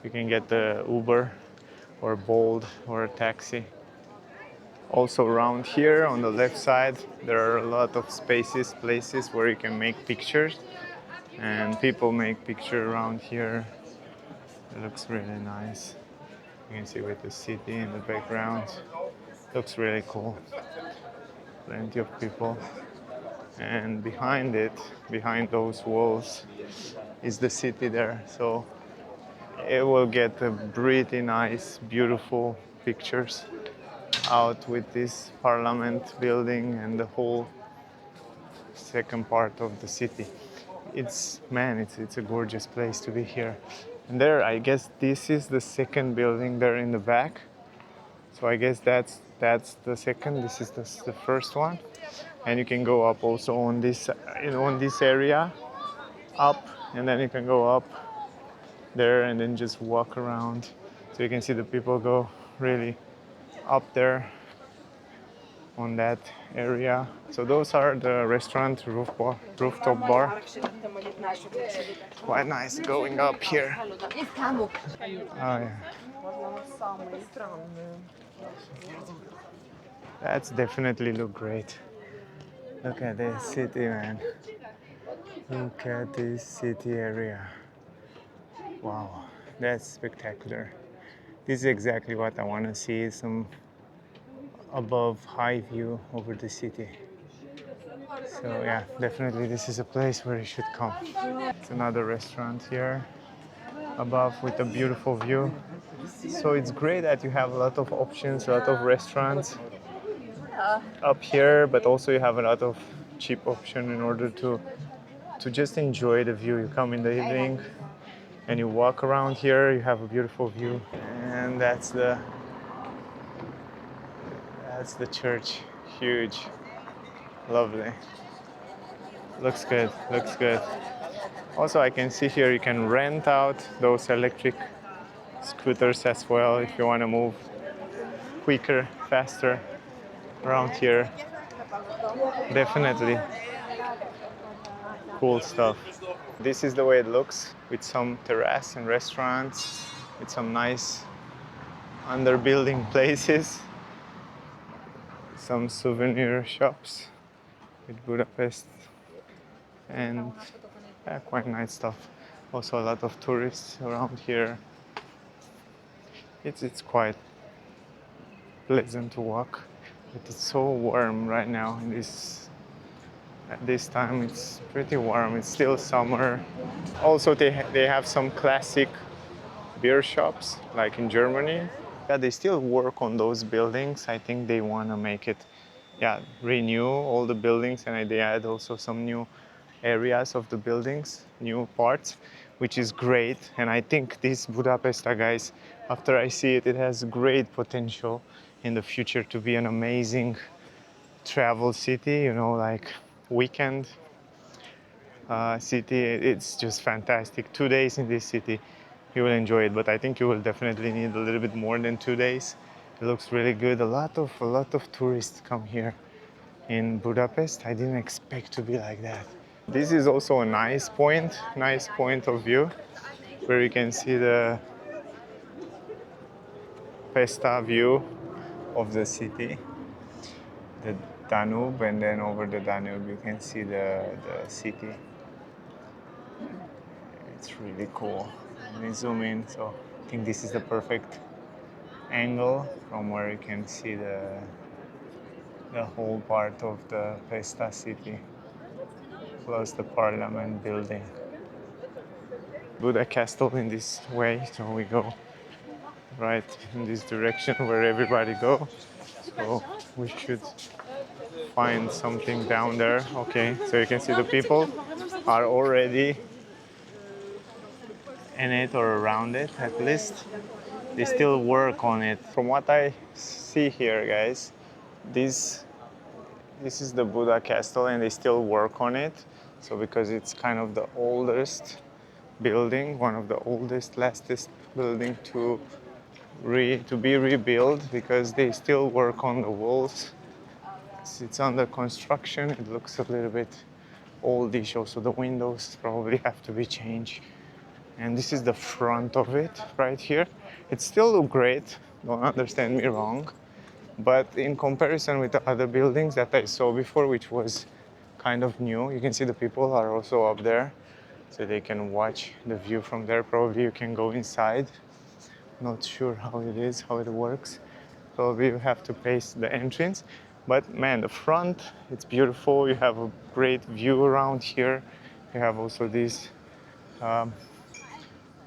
you can get the Uber or Bolt or a taxi. Also around here on the left side, there are a lot of places where you can make pictures, and people make pictures around here. It looks really nice. You can see with the city in the background. Looks really cool. Plenty of people. And behind it, behind those walls, is the city there. So it will get a pretty nice, beautiful pictures out with this parliament building and the whole second part of the city. It's a gorgeous place to be here. And there, I guess this is the second building there in the back. So I guess that's the second. This is the first one, and you can go up also on this on this area, up, and then you can go up there and then just walk around. So you can see the people go really up there on that area. So those are the restaurant rooftop bar. Quite nice going up here. Oh yeah. That's definitely look great. Look at this city, man. Look at this city area. Wow, that's spectacular. This is exactly what I want to see, some above high view over the city. So yeah, definitely this is a place where you should come. It's another restaurant here above with a beautiful view. So it's great that you have a lot of options, a lot of restaurants up here, but also you have a lot of cheap option in order to just enjoy the view. You come in the evening and you walk around here, you have a beautiful view, and that's the church. Huge, lovely. Looks good, looks good. Also, I can see here you can rent out those electric scooters as well if you want to move quicker, faster around here. Definitely cool stuff. This is the way it looks, with some terrace and restaurants, with some nice underbuilding places, some souvenir shops with Budapest, and quite nice stuff. Also a lot of tourists around here. It's quite pleasant to walk, but it's so warm right now. At this time it's pretty warm. It's still summer. Also they have some classic beer shops like in Germany. Yeah, they still work on those buildings. I think they want to make it, renew all the buildings, and they add also some new areas of the buildings, new parts, which is great. And I think this Budapest, guys, after I see it, it has great potential in the future to be an amazing travel city, like weekend city. It's just fantastic. 2 days in this city, you will enjoy it, but I think you will definitely need a little bit more than 2 days. It looks really good. A lot of tourists come here in Budapest. I didn't expect to be like that. This is also a nice point of view, where you can see the Pesta view of the city, the Danube, and then over the Danube you can see the city. It's really cool. Let me zoom in. So I think this is the perfect angle from where you can see the whole part of the Pesta city, plus the parliament building. Buda Castle in this way, so we go right in this direction where everybody go. So we should find something down there. Okay, so you can see the people are already in it or around it at least. They still work on it. From what I see here, guys, this is the Buddha castle and they still work on it. So because it's kind of the oldest building, one of the oldest, lastest building to be rebuilt, because they still work on the walls. It's under construction. It looks a little bit oldish. Also the windows probably have to be changed. And this is the front of it right here. It still looks great, don't understand me wrong. But in comparison with the other buildings that I saw before, which was kind of new, you can see the people are also up there. So they can watch the view from there. Probably you can go inside. Not sure how it is, how it works. Probably you have to pay the entrance. But man, the front, it's beautiful. You have a great view around here. You have also this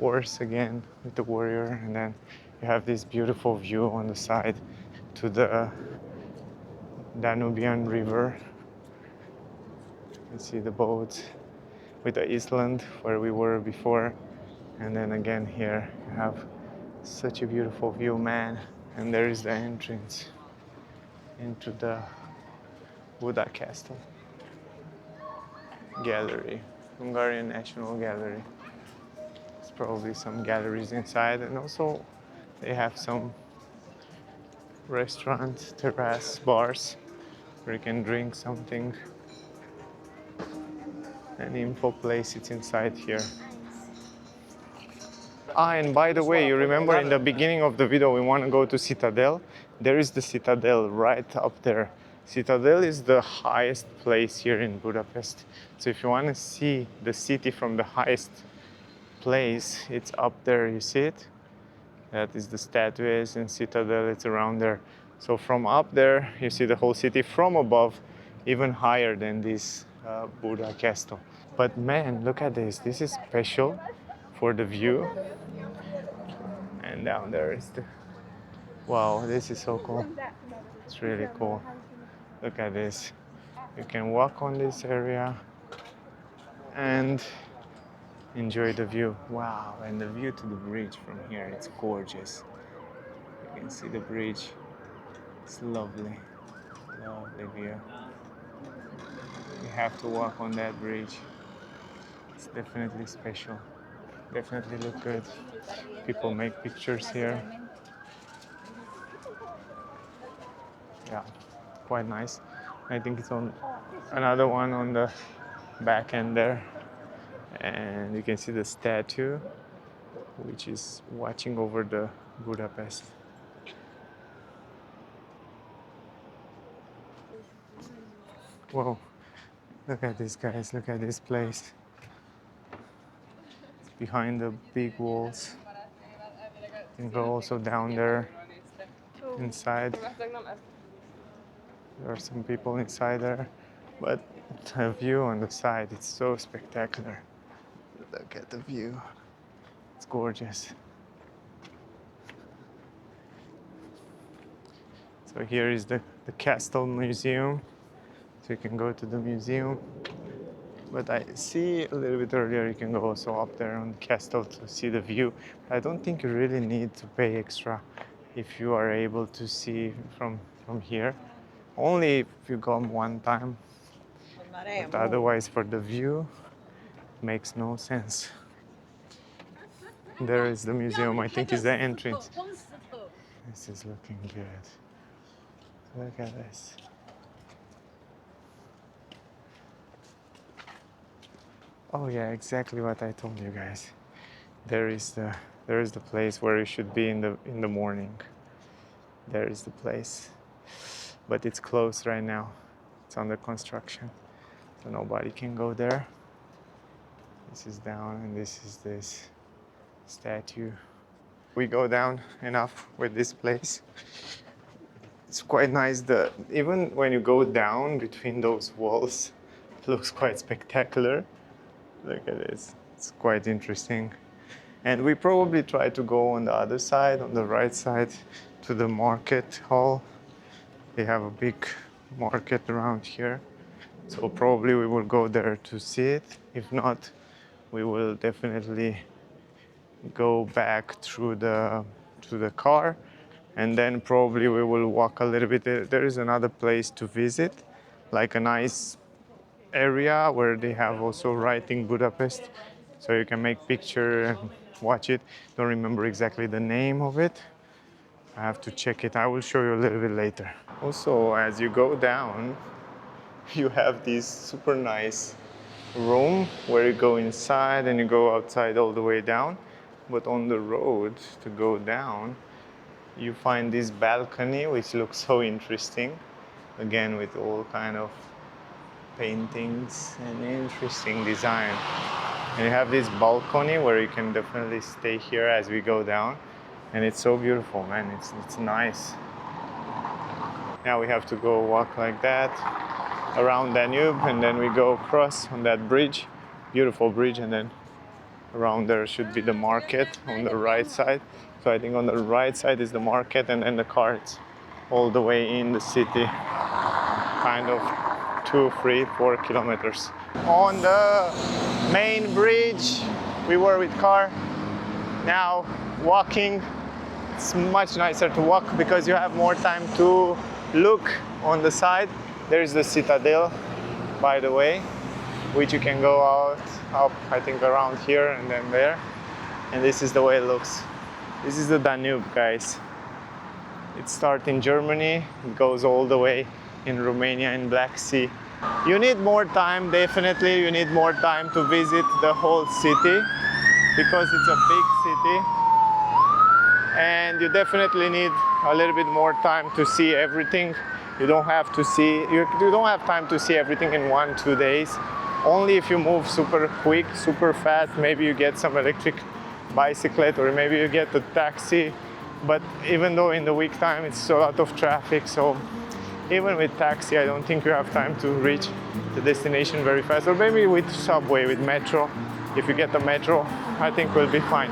horse again with the warrior, and then you have this beautiful view on the side to the Danubian River. You see the boats with the island where we were before, and then again here you have such a beautiful view, man. And there is the entrance into the Buda Castle Gallery, Hungarian National Gallery. There's probably some galleries inside, and also they have some restaurants, terrace, bars where you can drink something. An info place, it's inside here. And by the way, you remember in the beginning of the video we want to go to Citadel? There is the Citadel right up there. Citadel is the highest place here in Budapest. So if you want to see the city from the highest place, it's up there, you see it? That is the statues and Citadel, it's around there. So from up there, you see the whole city. From above, even higher than this Buda Castle. But man, look at this. This is special for the view. And down there is the... Wow, this is so cool. It's really cool. Look at this. You can walk on this area and enjoy the view. Wow, and the view to the bridge from here, it's gorgeous. You can see the bridge. It's lovely. Lovely view. You have to walk on that bridge. It's definitely special. Definitely look good. People make pictures here. Yeah, quite nice. I think it's on another one on the back end there. And you can see the statue, which is watching over the Budapest. Whoa, look at this, guys. Look at this place. It's behind the big walls. You can go also down there inside. There are some people inside there, but the view on the side, it's so spectacular. Look at the view. It's gorgeous. So here is the Castle Museum. So you can go to the museum. But I see a little bit earlier you can go also up there on the castle to see the view. I don't think you really need to pay extra if you are able to see from here. Only if you come one time. But otherwise for the view, makes no sense. There is the museum, I think is the entrance. This is looking good. Look at this. Oh yeah, exactly what I told you guys. There is the place where you should be in the morning. There is the place. But it's closed right now. It's under construction. So nobody can go there. This is down and this is this statue. We go down enough with this place. It's quite nice. Even when you go down between those walls, it looks quite spectacular. Look at this. It's quite interesting. And we probably try to go on the other side, on the right side, to the market hall. They have a big market around here. So probably we will go there to see it. If not, we will definitely go back through the car, and then probably we will walk a little bit. There is another place to visit, like a nice area where they have also writing Budapest, so you can make picture and watch it. Don't remember exactly the name of it. I have to check it. I will show you a little bit later. Also, as you go down, you have this super nice room where you go inside and you go outside all the way down. But on the road to go down, you find this balcony which looks so interesting. Again, with all kind of paintings and interesting design. And you have this balcony where you can definitely stay here as we go down. And it's so beautiful, man. It's nice. Now we have to go walk like that around Danube, and then we go across on that bridge, beautiful bridge, and then around there should be the market on the right side. So I think on the right side is the market, and then the car is all the way in the city, kind of 2, 3, 4 kilometers. On the main bridge, we were with car. Now walking, it's much nicer to walk because you have more time to look on the side. There's the citadel, by the way, which you can go up, I think around here and then there. And this is the way it looks. This is the Danube, guys. It starts in Germany, it goes all the way in Romania and Black Sea. You need more time, definitely. You need more time to visit the whole city because it's a big city. And you definitely need a little bit more time to see everything. You don't have time to see everything in 1-2 days. Only if you move super quick, super fast, maybe you get some electric bicycle or maybe you get a taxi. But even though in the week time it's a lot of traffic, so even with taxi I don't think you have time to reach the destination very fast. Or maybe with subway, with metro. If you get the metro, I think we'll be fine.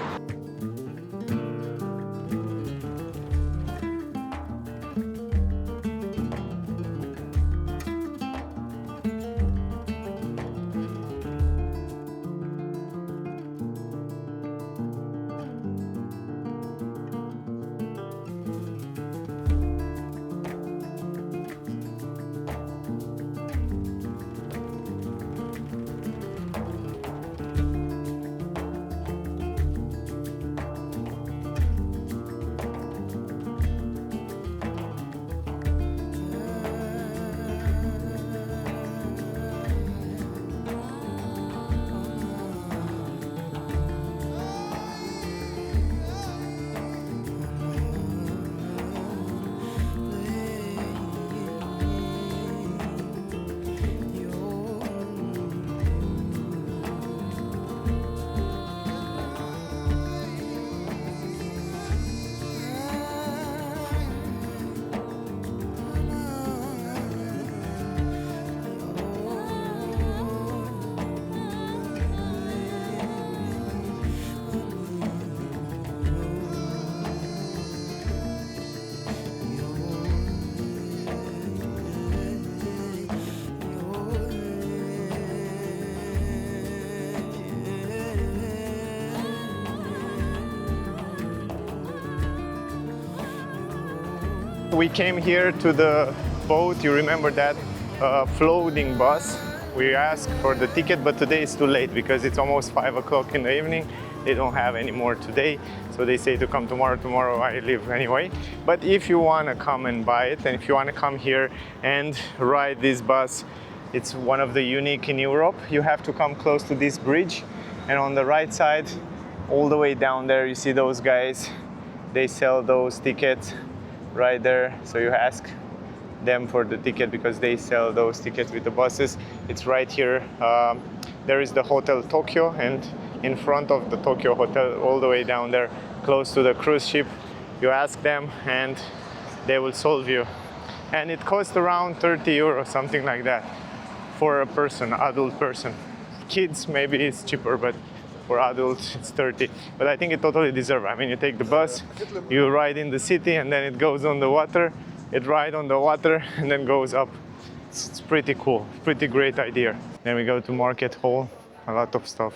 We came here to the boat, you remember that floating bus. We asked for the ticket, but today it's too late because it's almost 5 o'clock in the evening. They don't have any more today, so they say to come tomorrow. Tomorrow I leave anyway. But if you want to come and buy it, and if you want to come here and ride this bus, it's one of the unique in Europe. You have to come close to this bridge, and on the right side, all the way down there, you see those guys. They sell those tickets right there. So you ask them for the ticket because they sell those tickets with the buses. It's right here. There is the Hotel Tokyo, and in front of the Tokyo Hotel, all the way down there, close to the cruise ship, you ask them and they will solve you. And it costs around 30 euros, something like that, for a person, adult person. Kids, maybe it's cheaper, but for adults it's 30. But I think it totally deserves. I mean, you take the bus, you ride in the city, and then it goes on the water. It rides on the water and then goes up it's pretty cool, pretty great idea. Then we go to market hall, a lot of stuff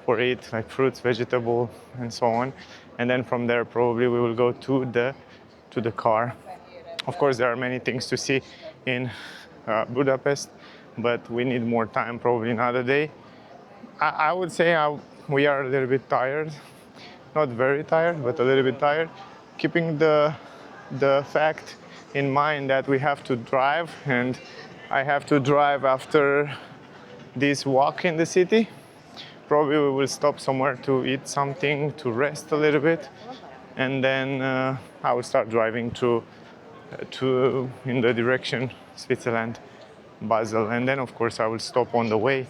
for it, like fruits, vegetable, and so on. And then from there, probably we will go to the car. Of course, there are many things to see in Budapest, but we need more time, probably another day. I would say we are a little bit tired, not very tired, but a little bit tired. Keeping the fact in mind that we have to drive, and I have to drive after this walk in the city. Probably we will stop somewhere to eat something, to rest a little bit, and then I will start driving to in the direction Switzerland, Basel, and then of course I will stop on the way,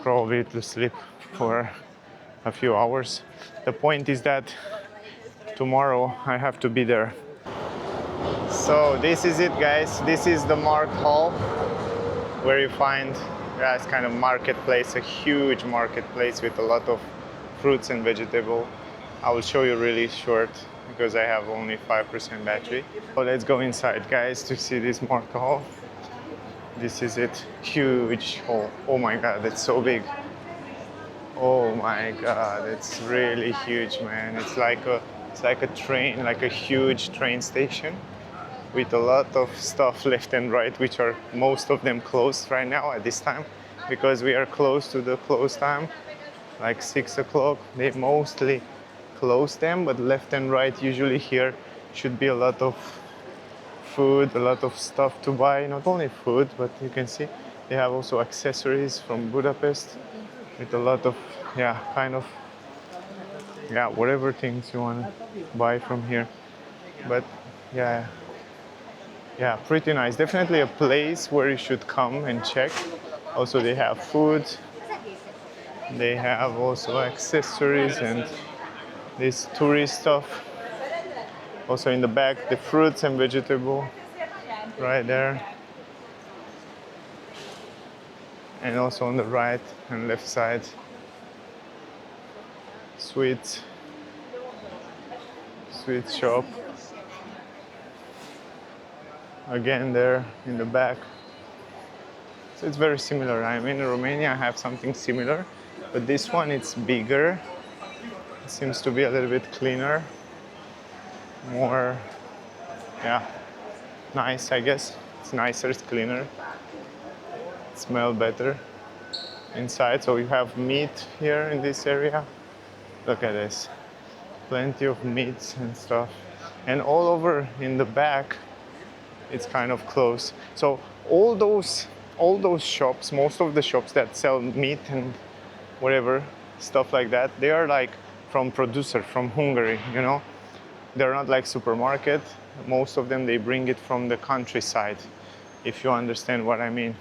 probably to sleep for a few hours. The point is that tomorrow I have to be there. So this is it, guys. This is the Markt Hall, where you find it's kind of marketplace, a huge marketplace with a lot of fruits and vegetable. I will show you really short because I have only 5% battery. So let's go inside, guys, to see this Markt Hall. This is it, huge hall. Oh my God, it's so big. Oh my God, it's really huge, man. It's like a train, like a huge train station with a lot of stuff left and right, which are most of them closed right now at this time because we are close to the close time, like 6 o'clock. They mostly close them, but left and right usually here should be a lot of food, a lot of stuff to buy. Not only food, but you can see they have also accessories from Budapest with a lot of whatever things you want to buy from here. But yeah, pretty nice. Definitely a place where you should come and check. Also, they have food. They have also accessories and this tourist stuff. Also in the back, the fruits and vegetable right there. And also on the right and left side, sweet shop. Again there in the back. So it's very similar. I mean, in Romania I have something similar, but this one it's bigger. It seems to be a little bit cleaner, more, nice, I guess. It's nicer, it's cleaner. It smells better inside. So you have meat here in this area. Look at this, plenty of meats and stuff. And all over in the back, it's kind of close. So all those shops, most of the shops that sell meat and whatever stuff like that, they are like from producer from Hungary, you know. They're not like supermarket. Most of them, they bring it from the countryside, if you understand what I mean.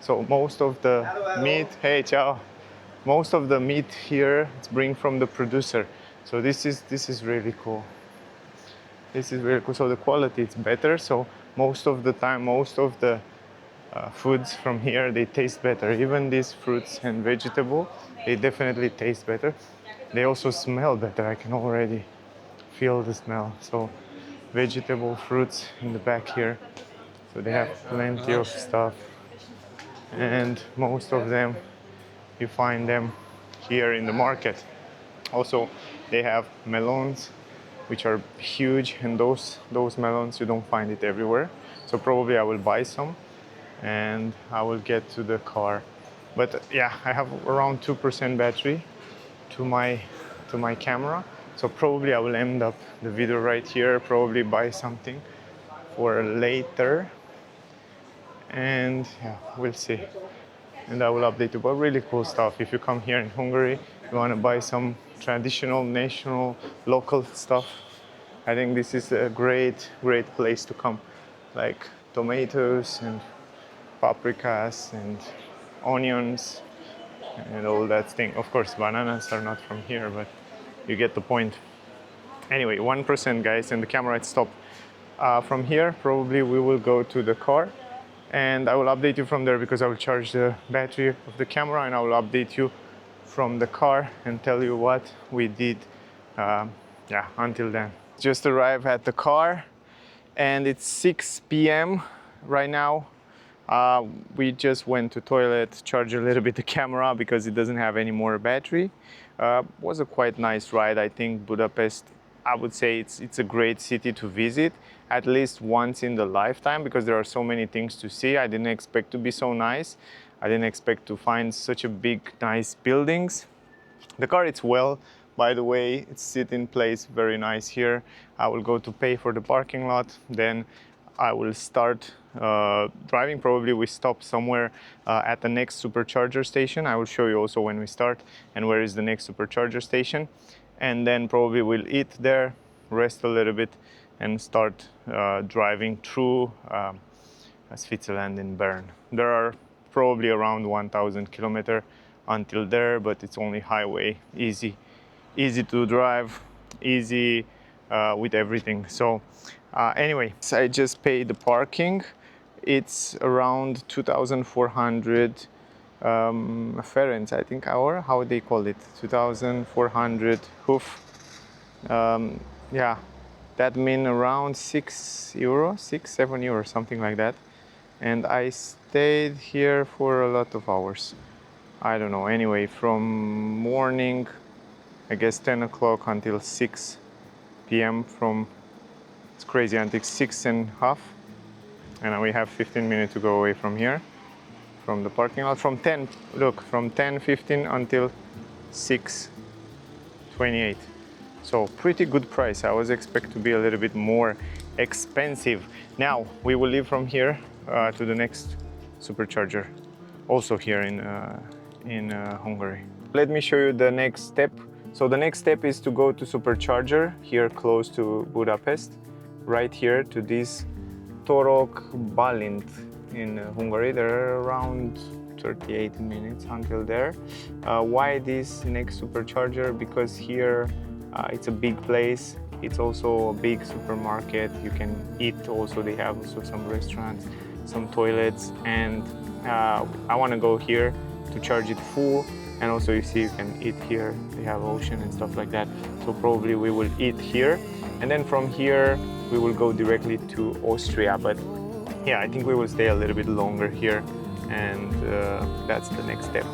So most of the meat, hey, ciao. Most of the meat here, it's bring from the producer. So this is really cool. This is really cool. So the quality is better. So most of the time, most of the foods from here, they taste better. Even these fruits and vegetable, they definitely taste better. They also smell better. I can already feel the smell. So vegetable, fruits in the back here. So they have plenty of stuff. And most of them, you find them here in the market. Also, they have melons, which are huge, and those melons, you don't find it everywhere. So probably I will buy some and I will get to the car. But yeah, I have around 2% battery to my camera. So probably I will end up the video right here, probably buy something for later. And yeah, we'll see. And I will update you. But really cool stuff. If you come here in Hungary, you want to buy some traditional, national, local stuff, I think this is a great place to come. Like tomatoes and paprikas and onions and all that thing. Of course, bananas are not from here, but you get the point. Anyway, 1%, guys, and the camera had stopped. From here, probably we will go to the car, and I will update you from there because I will charge the battery of the camera, and I will update you from the car and tell you what we did until then. Just arrived at the car, and it's 6 p.m. right now. We just went to toilet, charged a little bit the camera because it doesn't have any more battery. Was a quite nice ride. I think Budapest, I would say it's a great city to visit at least once in the lifetime because there are so many things to see. I didn't expect to be so nice. I didn't expect to find such a big, nice buildings. The car, it's well, by the way, it's sit in place very nice here. I will go to pay for the parking lot, then I will start driving. Probably we stop somewhere at the next supercharger station. I will show you also when we start and where is the next supercharger station. And then probably we'll eat there, rest a little bit, and start driving through Switzerland in Bern. There are probably around 1,000 kilometers until there, but it's only highway, easy to drive, easy with everything. So anyway, I just paid the parking. It's around 2,400 Ferens, I think, or how they call it, 2,400 hoof. Yeah, that means around 6 euro, 7 euro, something like that. And I stayed here for a lot of hours. I don't know, anyway, from morning, I guess 10 o'clock until 6 p.m. It's crazy, until 6:30. And we have 15 minutes to go away from here, from the parking lot. From 10:15 until 6:28. So pretty good price. I was expecting to be a little bit more expensive. Now we will leave from here to the next supercharger, also here in Hungary. Let me show you the next step. So the next step is to go to supercharger here close to Budapest, right here to this Torok Balint in Hungary. There are around 38 minutes until there. Why this next supercharger? Because here it's a big place. It's also a big supermarket. You can eat also. They have also some restaurants, some toilets, and I want to go here to charge it full. And also you see you can eat here. They have ocean and stuff like that. So probably we will eat here. And then from here we will go directly to Austria. But yeah, I think we will stay a little bit longer here. And that's the next step.